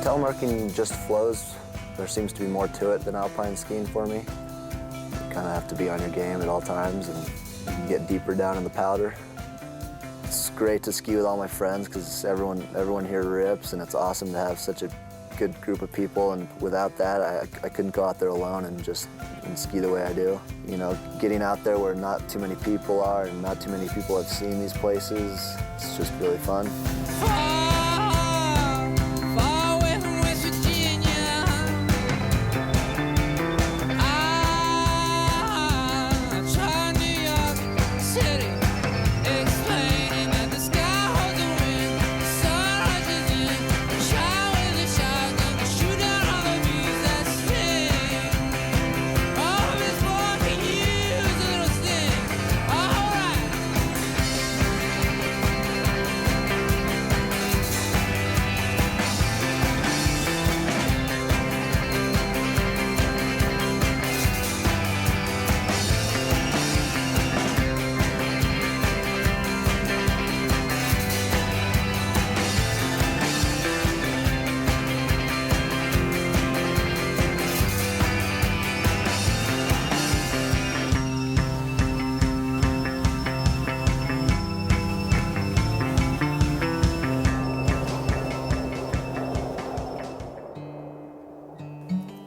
Telemarking just flows. There seems to be more to it than alpine skiing for me. You kind of have to be on your game at all times, and you can get deeper down in the powder. It's great to ski with all my friends because everyone here rips, and it's awesome to have such a good group of people. And without that, I couldn't go out there alone and ski the way I do. You know, getting out there where not too many people are and not too many people have seen these places, it's just really fun.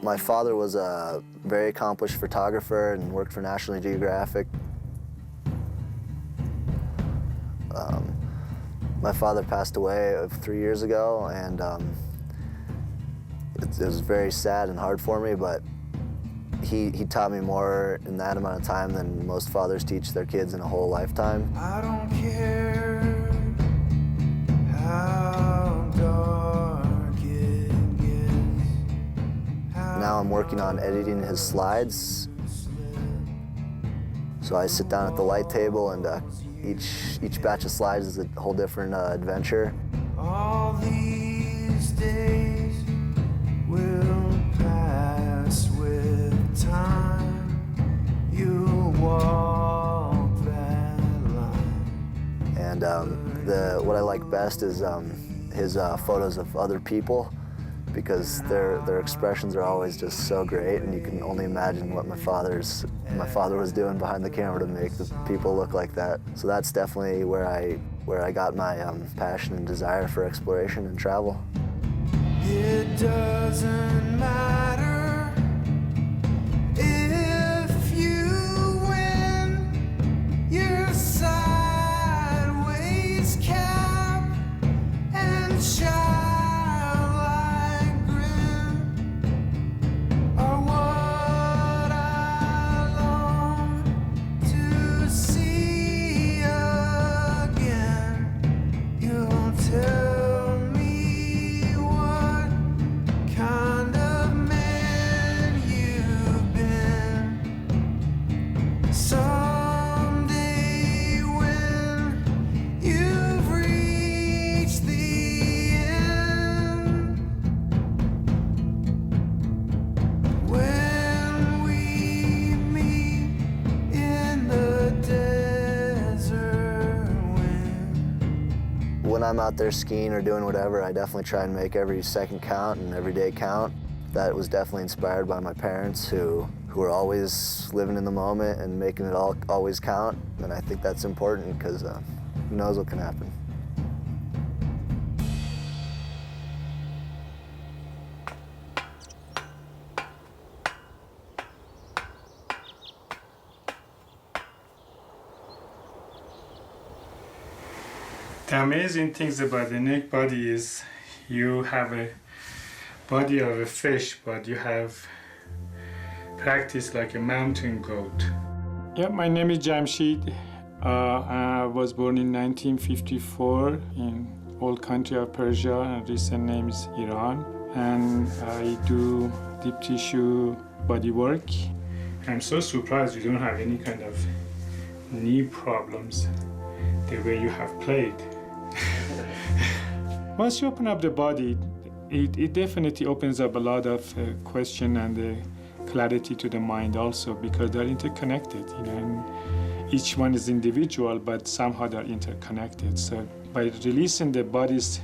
My father was a very accomplished photographer and worked for National Geographic. My father passed away 3 years ago, and it was very sad and hard for me, but he taught me more in that amount of time than most fathers teach their kids in a whole lifetime. I don't care how dark it gets. Now I'm working on editing his slides. So I sit down at the light table, and each batch of slides is a whole different adventure. All these days will pass with time. You'll walk that line. And what I like best is his photos of other people, because their expressions are always just so great, and you can only imagine what my father was doing behind the camera to make the people look like that. So that's definitely where I got my passion and desire for exploration and travel. It doesn't matter if you win your sideways cap and childlike grin are what I long to see again. You'll tell me what kind of man you've been. Someday when you've reached the end, when we meet in the desert wind. When I'm out there skiing or doing whatever, I definitely try and make every second count and every day count. That was definitely inspired by my parents, who are always living in the moment and making it all always count. And I think that's important, because who knows what can happen. The amazing things about the naked body is you have a body of a fish, but you have practiced like a mountain goat. Yeah, my name is Jamshid. I was born in 1954 in old country of Persia, and recent name is Iran. And I do deep tissue body work. I'm so surprised you don't have any kind of knee problems the way you have played. Once you open up the body, it definitely opens up a lot of question and clarity to the mind also, because they're interconnected, you know, and each one is individual, but somehow they're interconnected. So by releasing the body's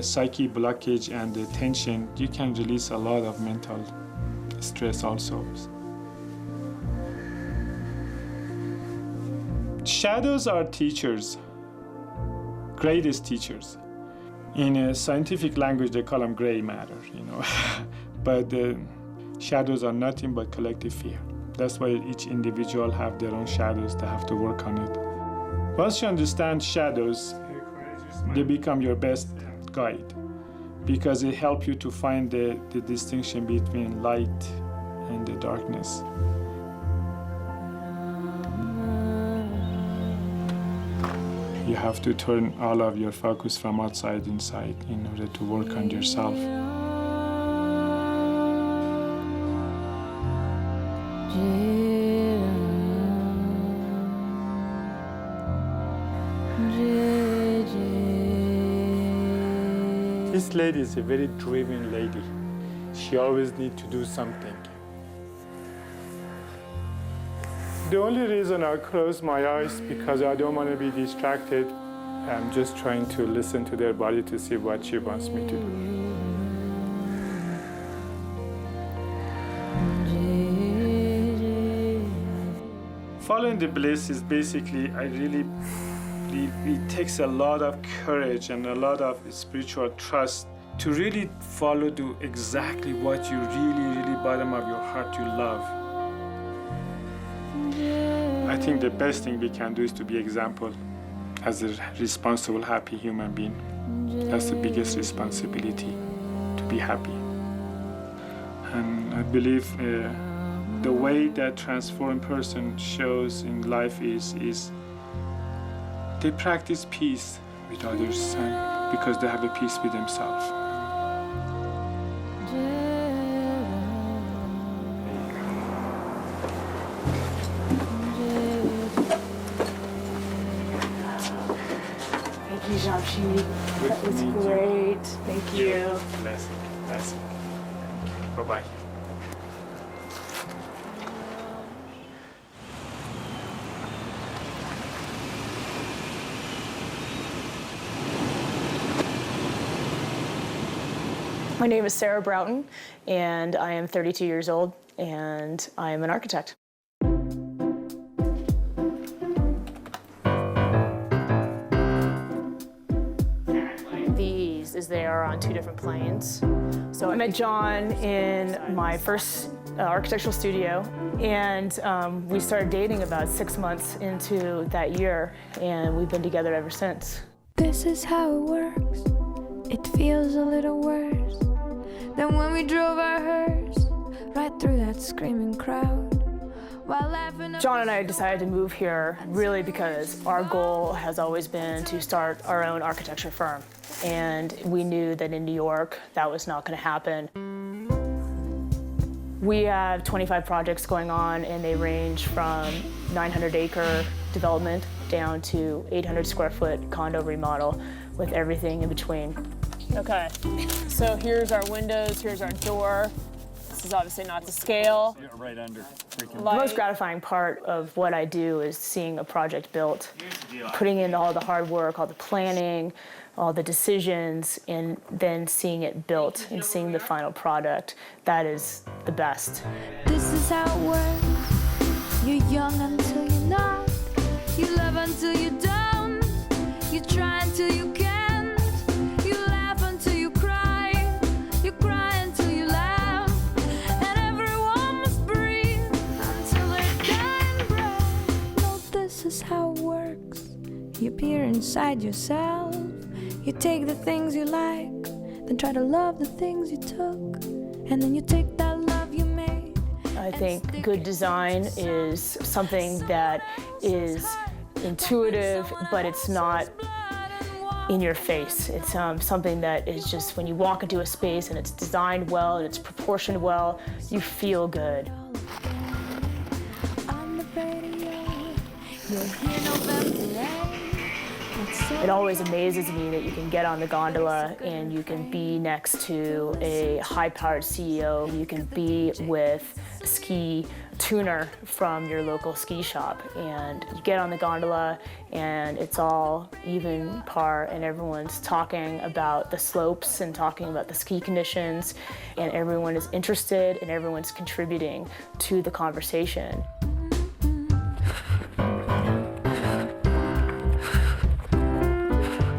psyche blockage and the tension, you can release a lot of mental stress also. Shadows are teachers, greatest teachers. In a scientific language, they call them gray matter, you know. But shadows are nothing but collective fear. That's why each individual have their own shadows. They have to work on it. Once you understand shadows, they become your best guide, because they help you to find the distinction between light and the darkness. You have to turn all of your focus from outside inside in order to work on yourself. This lady is a very driven lady. She always needs to do something. The only reason I close my eyes because I don't want to be distracted. I'm just trying to listen to their body to see what she wants me to do. Following the bliss is basically, it takes a lot of courage and a lot of spiritual trust to really follow to exactly what you really bottom of your heart you love. I think the best thing we can do is to be example as a responsible, happy human being. That's the biggest responsibility, to be happy. And I believe the way that transformed person shows in life is they practice peace with others because they have a peace with themselves. That was great. Thank you. Classic. Bye-bye. My name is Sarah Broughton, and I am 32 years old, and I am an architect. These, as they are on two different planes. So I met John in my first architectural studio, and we started dating about 6 months into that year, and we've been together ever since. This is how it works. It feels a little worse than when we drove our hearse right through that screaming crowd while laughing. John and I decided to move here really because our goal has always been to start our own architecture firm. And we knew that in New York, that was not going to happen. We have 25 projects going on, and they range from 900-acre development down to 800-square-foot condo remodel with everything in between. Okay, so here's our windows, here's our door. This is obviously not to scale. Right under. The most gratifying part of what I do is seeing a project built, putting in all the hard work, all the planning, all the decisions, and then seeing it built and seeing the final product. That is the best. This is how it works. You're young until you're not. You love until you don't. You try until you can't. You laugh until you cry. You cry until you laugh. And everyone must breathe until they're dying breath. No, this is how it works. You peer inside yourself. You take the things you like, then try to love the things you took, and then you take that love you made. I think good design is something that is intuitive, but it's not in your face. It's something that is just when you walk into a space and it's designed well and it's proportioned well, you feel good. On the radio, you'll hear November rain. It always amazes me that you can get on the gondola and you can be next to a high-powered CEO. You can be with a ski tuner from your local ski shop, and you get on the gondola and it's all even par, and everyone's talking about the slopes and talking about the ski conditions, and everyone is interested and everyone's contributing to the conversation.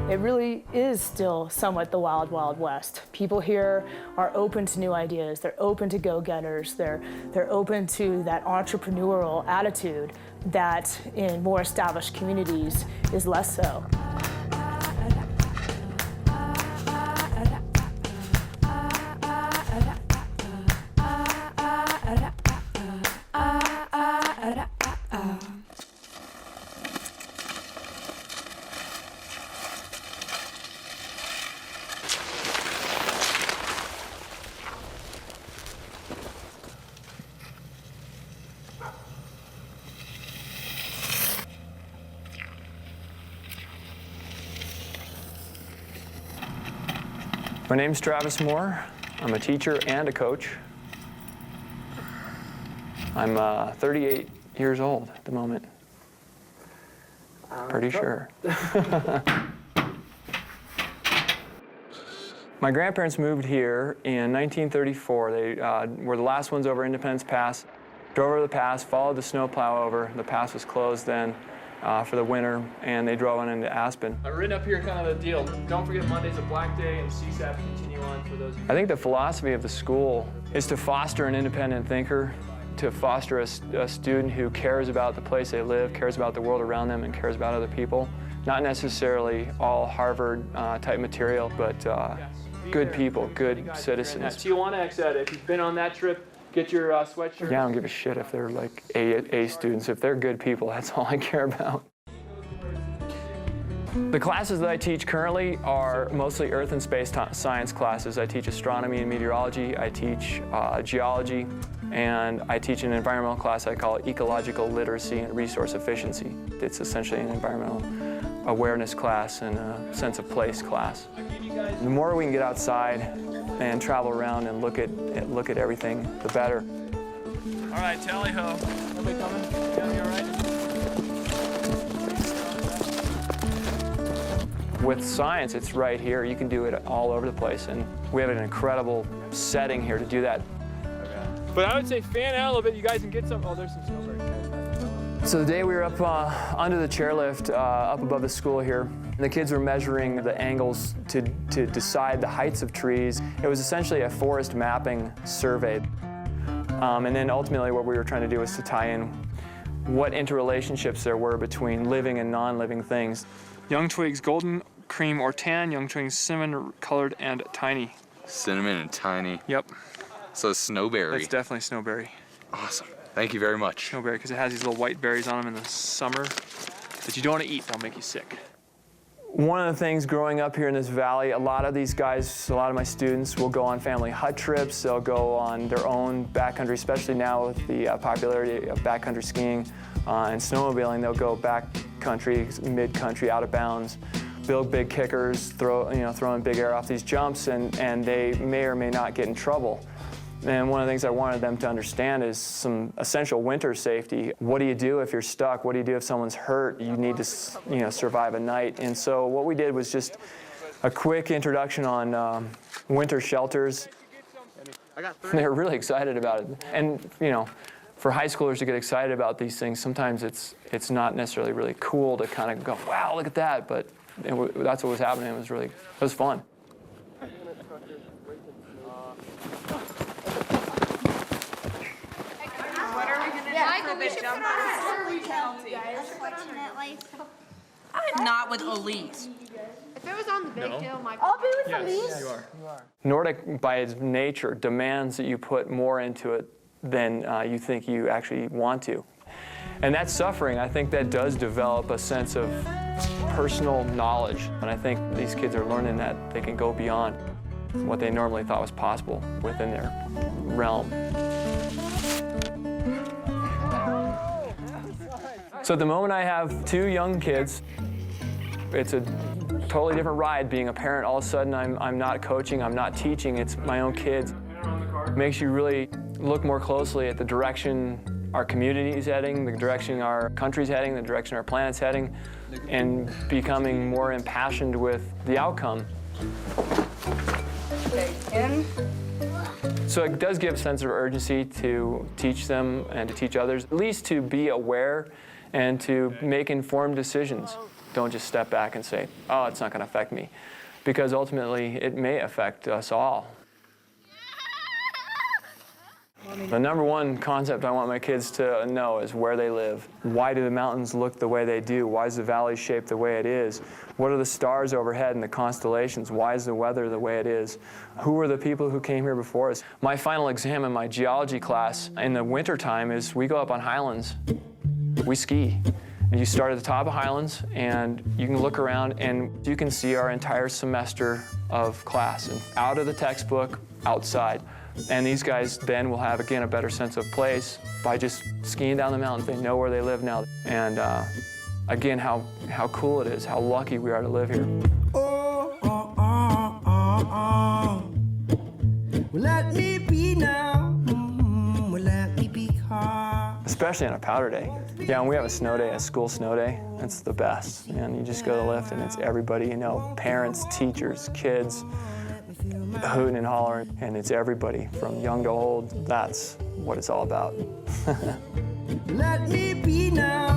It really is still somewhat the wild, wild west. People here are open to new ideas. They're open to go-getters. They're open to that entrepreneurial attitude that in more established communities is less so. My name's Travis Moore. I'm a teacher and a coach. I'm 38 years old at the moment. Pretty sure. My grandparents moved here in 1934. They were the last ones over Independence Pass. Drove over the pass, followed the snowplow over. The pass was closed then for the winter, and they drove on into Aspen. I've written up here kind of the deal. Don't forget Monday's a black day, and CSAP continue on for those. I think the philosophy of the school is to foster an independent thinker, to foster a student who cares about the place they live, cares about the world around them, and cares about other people. Not necessarily all Harvard-type material, but good people, good citizens. Tijuana Exeta, if you've been on that trip, get your sweatshirt. Yeah, I don't give a shit if they're like A students. If they're good people, that's all I care about. The classes that I teach currently are mostly earth and space science classes. I teach astronomy and meteorology. I teach geology, and I teach an environmental class I call ecological literacy and resource efficiency. It's essentially an environmental awareness class and a sense of place class. The more we can get outside and travel around and look at everything, the better. All right, tally ho. Everybody coming? Yeah, you all right? With science, it's right here. You can do it all over the place, and we have an incredible setting here to do that. Okay. But I would say fan out a little bit. You guys can get some. Oh, there's some snowbirds. So the day we were up under the chairlift up above the school here, the kids were measuring the angles to decide the heights of trees. It was essentially a forest mapping survey. And then ultimately what we were trying to do was to tie in what interrelationships there were between living and non-living things. Young twigs, golden, cream, or tan. Young twigs, cinnamon colored and tiny. Cinnamon and tiny. Yep. So snowberry. That's definitely snowberry. Awesome. Thank you very much. Snowberry, because it has these little white berries on them in the summer that you don't want to eat. They'll make you sick. One of the things growing up here in this valley, a lot of these guys, a lot of my students will go on family hut trips. They'll go on their own backcountry, especially now with the popularity of backcountry skiing and snowmobiling. They'll go backcountry, mid-country, out of bounds, build big kickers, throwing big air off these jumps, and they may or may not get in trouble. And one of the things I wanted them to understand is some essential winter safety. What do you do if you're stuck? What do you do if someone's hurt? You need to, survive a night. And so what we did was just a quick introduction on winter shelters. They were really excited about it. And, for high schoolers to get excited about these things, sometimes it's not necessarily really cool to kind of go, wow, look at that. But that's what was happening. It was fun. Not with Elise. If it was on the big hill, I'll be with Elise. Elise. You are. Nordic, by its nature, demands that you put more into it than you think you actually want to. And that suffering, I think that does develop a sense of personal knowledge. And I think these kids are learning that they can go beyond what they normally thought was possible within their realm. So at the moment I have 2 young kids. It's a totally different ride being a parent. All of a sudden I'm not coaching, I'm not teaching, it's my own kids. It makes you really look more closely at the direction our community is heading, the direction our country's heading, the direction our planet's heading, and becoming more impassioned with the outcome. Okay, in. So it does give a sense of urgency to teach them and to teach others, at least to be aware and to make informed decisions. Don't just step back and say, oh, it's not going to affect me, because ultimately it may affect us all. The number one concept I want my kids to know is where they live. Why do the mountains look the way they do? Why is the valley shaped the way it is? What are the stars overhead and the constellations? Why is the weather the way it is? Who are the people who came here before us? My final exam in my geology class in the wintertime is we go up on Highlands. We ski. And you start at the top of Highlands, and you can look around, and you can see our entire semester of class, and out of the textbook, outside. And these guys then will have, again, a better sense of place by just skiing down the mountains. They know where they live now. And again, how cool it is, how lucky we are to live here. Let me be now. Let me be calm. Especially on a powder day. Yeah, when we have a snow day, a school snow day, it's the best. And you just go to the lift, and it's everybody you know, parents, teachers, kids, hooting and hollering, and it's everybody from young to old. That's what it's all about. Let me be now.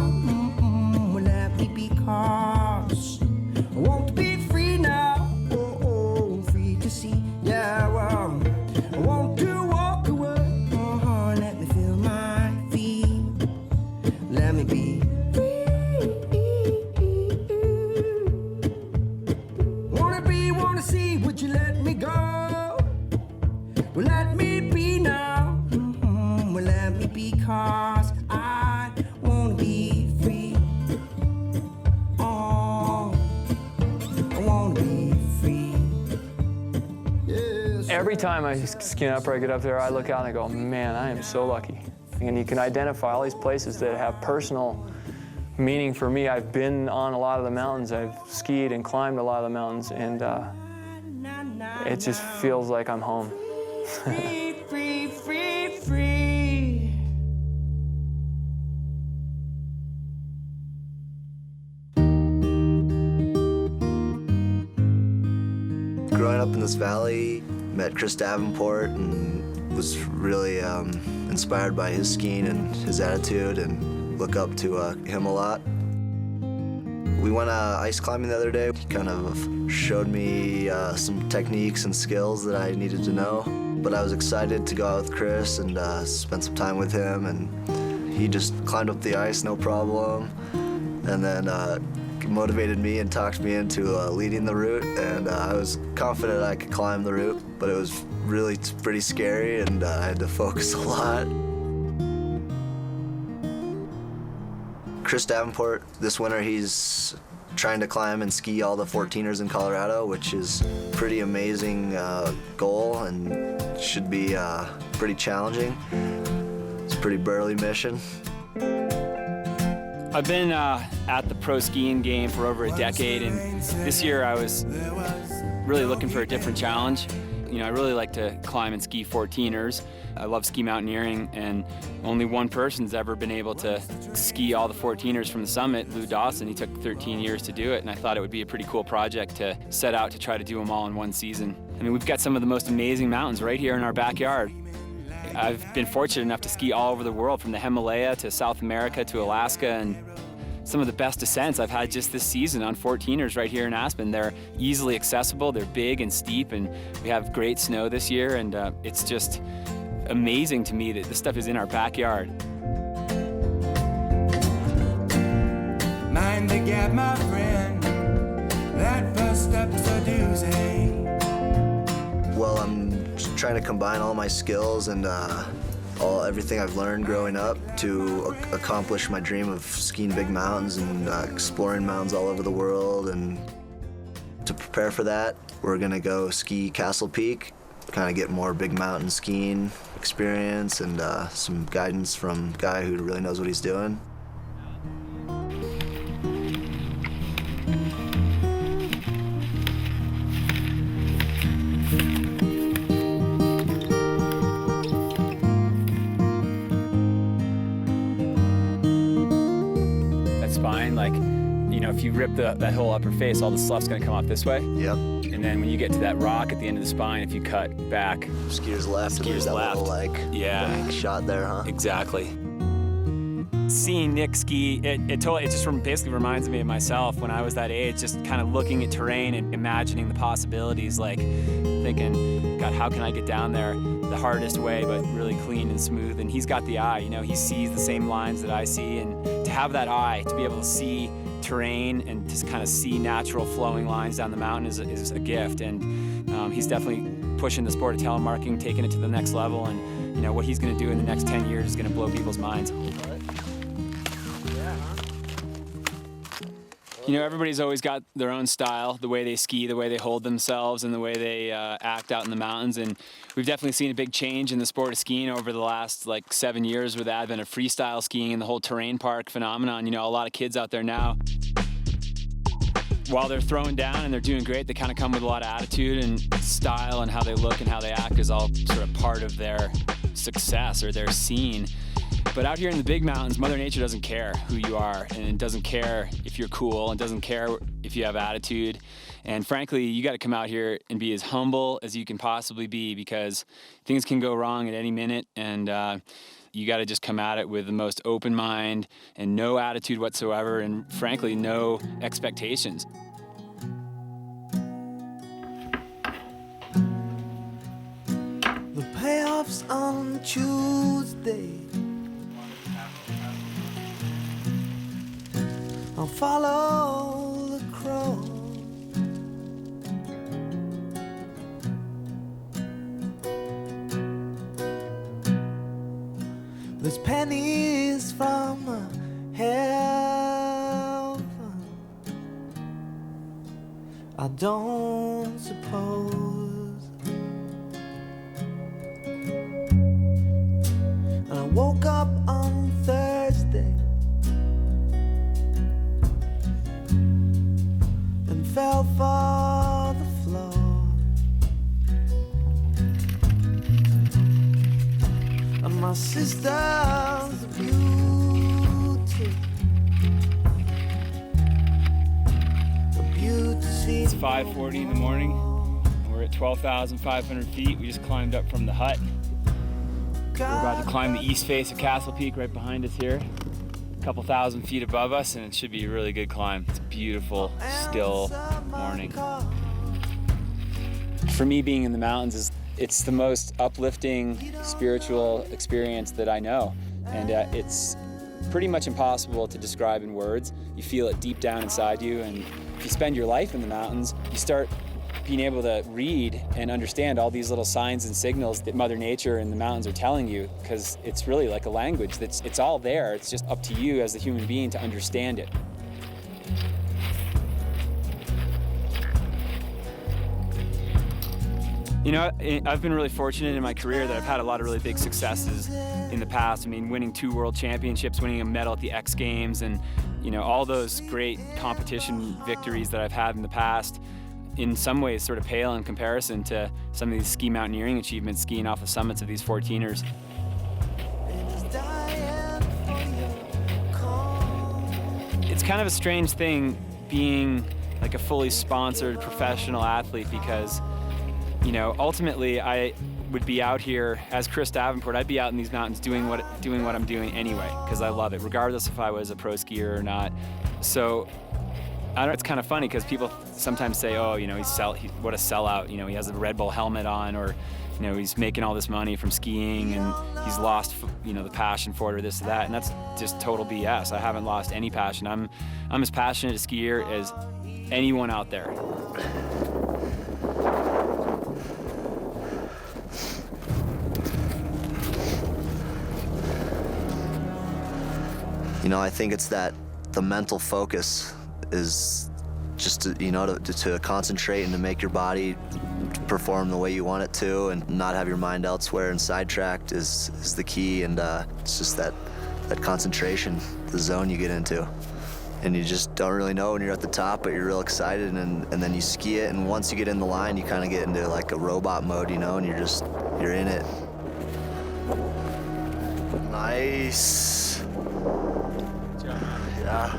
Let me be cause I want to be free now. Oh, free to see. Yeah, well, I want to walk away. Let me feel my feet. Let me be free. Wanna see, would you let me go? Well, let me be now. Well, let me be, cause I wanna be free. Oh, I wanna be free. Yes. Every time I skin up or I get up there, I look out and I go, man, I am so lucky. And you can identify all these places that have personal Meaning for me, I've been on a lot of the mountains. I've skied and climbed a lot of the mountains, and it just feels like I'm home. Free, free, free, free. Growing up in this valley, met Chris Davenport and was really inspired by his skiing and his attitude, and look up to him a lot. We went ice climbing the other day. He kind of showed me some techniques and skills that I needed to know. But I was excited to go out with Chris and spend some time with him, and he just climbed up the ice, no problem, and then motivated me and talked me into leading the route, and I was confident I could climb the route, but it was really pretty scary, and I had to focus a lot. Chris Davenport, this winter he's trying to climb and ski all the 14ers in Colorado, which is a pretty amazing goal and should be pretty challenging. It's a pretty burly mission. I've been at the pro skiing game for over a decade, and this year I was really looking for a different challenge. You know, I really like to climb and ski 14ers. I love ski mountaineering, and only one person's ever been able to ski all the 14ers from the summit, Lou Dawson. He took 13 years to do it, and I thought it would be a pretty cool project to set out to try to do them all in one season. I mean, we've got some of the most amazing mountains right here in our backyard. I've been fortunate enough to ski all over the world, from the Himalaya to South America to Alaska, and some of the best descents I've had just this season on 14ers right here in Aspen. They're easily accessible, they're big and steep, and we have great snow this year, and it's just amazing to me that this stuff is in our backyard. Mind the gap, my friend. That first step's a doozy. Well, I'm trying to combine all my skills and everything I've learned growing up to accomplish my dream of skiing big mountains and exploring mountains all over the world. And to prepare for that, we're gonna go ski Castle Peak, kind of get more big mountain skiing experience and some guidance from a guy who really knows what he's doing. Spine, like, you know, if you rip that whole upper face, all the slough's gonna come off this way. Yep. And then when you get to that rock at the end of the spine, if you cut back, skiers left, skiers left. Little, like, yeah, shot there, huh? Exactly. Seeing Nick ski, it just basically reminds me of myself when I was that age, just kind of looking at terrain and imagining the possibilities, like thinking, God, how can I get down there the hardest way, but really clean and smooth? And he's got the eye, you know, he sees the same lines that I see, and to have that eye, to be able to see terrain and just kind of see natural flowing lines down the mountain is a gift. And he's definitely pushing the sport of telemarketing, taking it to the next level, and you know, what he's gonna do in the next 10 years is gonna blow people's minds. You know, everybody's always got their own style, the way they ski, the way they hold themselves, and the way they act out in the mountains. And we've definitely seen a big change in the sport of skiing over the last, 7 years with the advent of freestyle skiing and the whole terrain park phenomenon. You know, a lot of kids out there now, while they're throwing down and they're doing great, they kind of come with a lot of attitude, and style and how they look and how they act is all sort of part of their success or their scene. But out here in the big mountains, Mother Nature doesn't care who you are, and it doesn't care if you're cool, and doesn't care if you have attitude. And frankly, you got to come out here and be as humble as you can possibly be, because things can go wrong at any minute, and you got to just come at it with the most open mind and no attitude whatsoever, and frankly, no expectations. The payoff's on Tuesday. I'll follow the crow. There's pennies from heaven. I don't suppose. And I woke up on Thursday. my sister's beauty. It's 5:40 in the morning. We're at 12,500 feet. We just climbed up from the hut. We're about to climb the east face of Castle Peak right behind us here. A couple thousand feet above us, and it should be a really good climb. It's a beautiful, still morning. For me, being in the mountains it's the most uplifting spiritual experience that I know. And it's pretty much impossible to describe in words. You feel it deep down inside you, and if you spend your life in the mountains, you start being able to read and understand all these little signs and signals that Mother Nature and the mountains are telling you, because it's really like a language. It's all there. It's just up to you as a human being to understand it. You know, I've been really fortunate in my career that I've had a lot of really big successes in the past. I mean, winning 2 world championships, winning a medal at the X Games, and, you know, all those great competition victories that I've had in the past, in some ways sort of pale in comparison to some of these ski mountaineering achievements, skiing off the summits of these 14ers. It's kind of a strange thing being like a fully sponsored professional athlete, because, you know, ultimately I would be out here as Chris Davenport. I'd be out in these mountains doing what I'm doing anyway, because I love it, regardless if I was a pro skier or not. So I don't know, it's kind of funny because people sometimes say, oh, you know, what a sellout. You know, he has a Red Bull helmet on, or, you know, he's making all this money from skiing and he's lost, you know, the passion for it or this or that. And that's just total BS. I haven't lost any passion. I'm as passionate a skier as anyone out there. You know, I think it's that the mental focus is just to, you know, to concentrate and to make your body perform the way you want it to, and not have your mind elsewhere and sidetracked is the key. And it's just that concentration, the zone you get into. And you just don't really know when you're at the top, but you're real excited, and then you ski it, and once you get in the line, you kind of get into like a robot mode, you know, and you're in it. Nice. Yeah.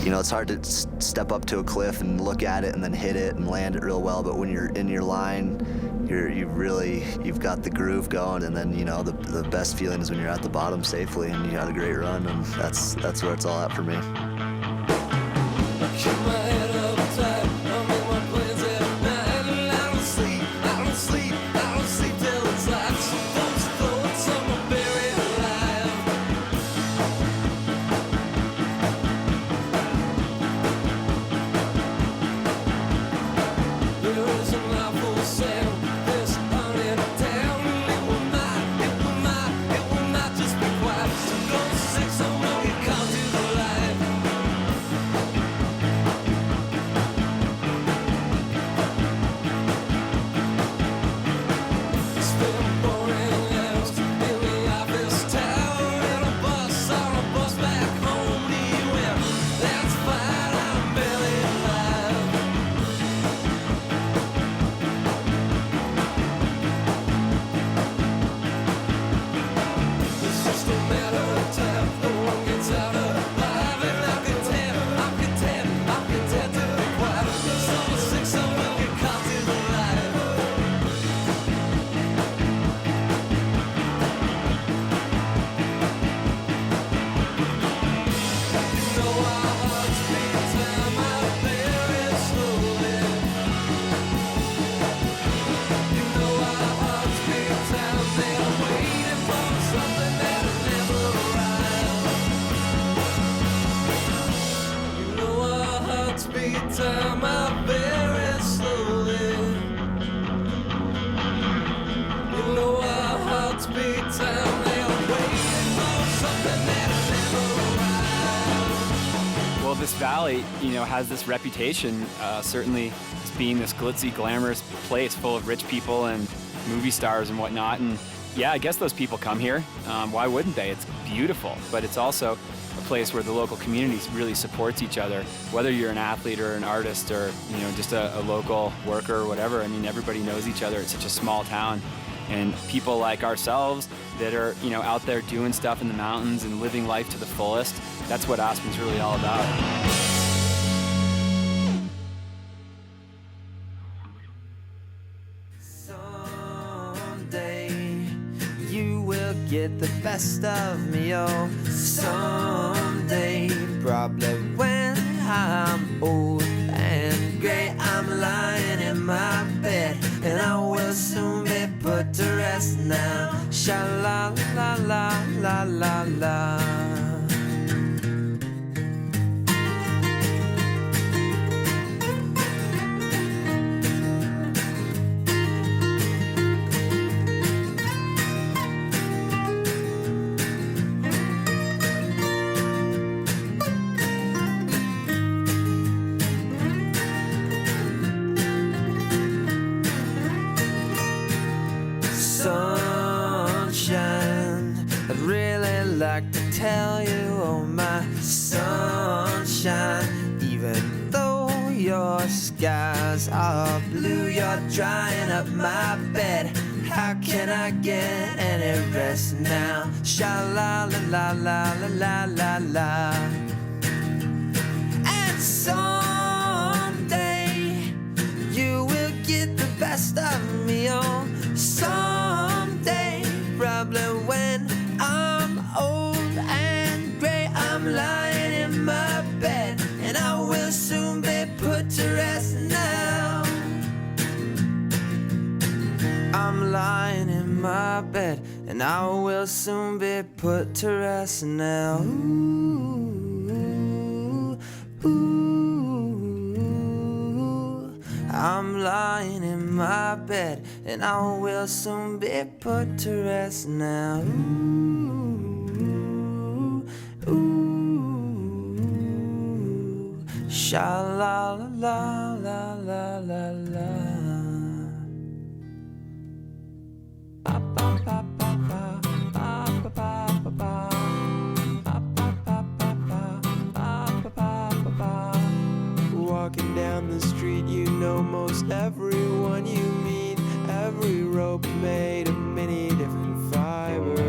You know, it's hard to step up to a cliff and look at it and then hit it and land it real well, but when you're in your line, you've got the groove going, and then, you know, the best feeling is when you're at the bottom safely and you had a great run, and that's where it's all at for me. Well, this valley, you know, has this reputation, certainly as being this glitzy, glamorous place full of rich people and movie stars and whatnot. And yeah, I guess those people come here. Why wouldn't they? It's beautiful, but it's also a place where the local community really supports each other, whether you're an athlete or an artist or, you know, just a local worker or whatever. I mean, everybody knows each other. It's such a small town. and people like ourselves that are, you know, out there doing stuff in the mountains and living life to the fullest. That's what Aspen's really all about. Get the best of me, oh, someday, probably when I'm old and gray, I'm lying in my bed, and I will soon be put to rest now. Sha-la-la-la-la-la-la. Tell you, oh my sunshine, even though your skies are blue, you're drying up my bed. How can I get any rest now? Sha-la-la-la-la-la-la-la. And someday you will get the best of me, oh, someday, probably when I'm old and gray, I'm lying in my bed, and I will soon be put to rest now. I'm lying in my bed, and I will soon be put to rest now. Ooh, ooh. I'm lying in my bed, and I will soon be put to rest now. Ooh, sha-la-la-la-la-la-la. Walking down the street, you know most everyone you meet. Every rope made of many different fibers.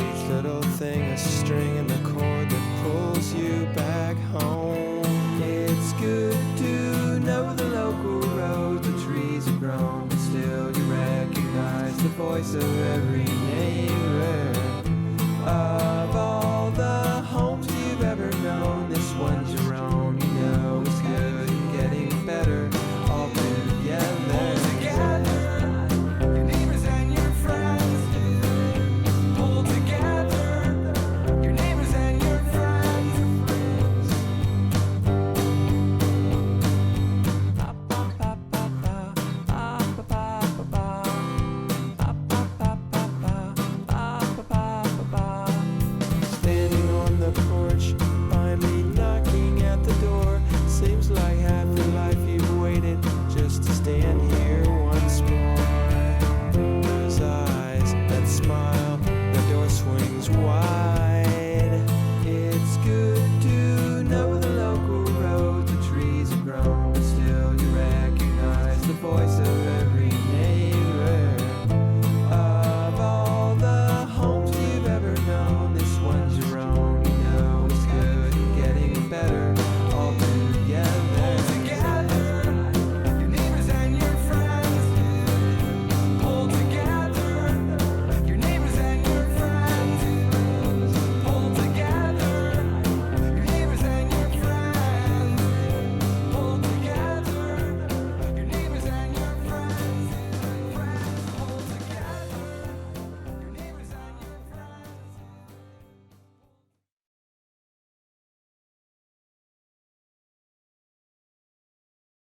Each little thing a string in the cord that pulls you back home. It's good to know the local roads, the trees have grown, but still you recognize the voice of every neighbor. Of all the homes you've ever known, this one's your own. You know it's good and getting better all together. Together, your neighbors and your friends. Pull together, your neighbors and your friends. Standing on the porch,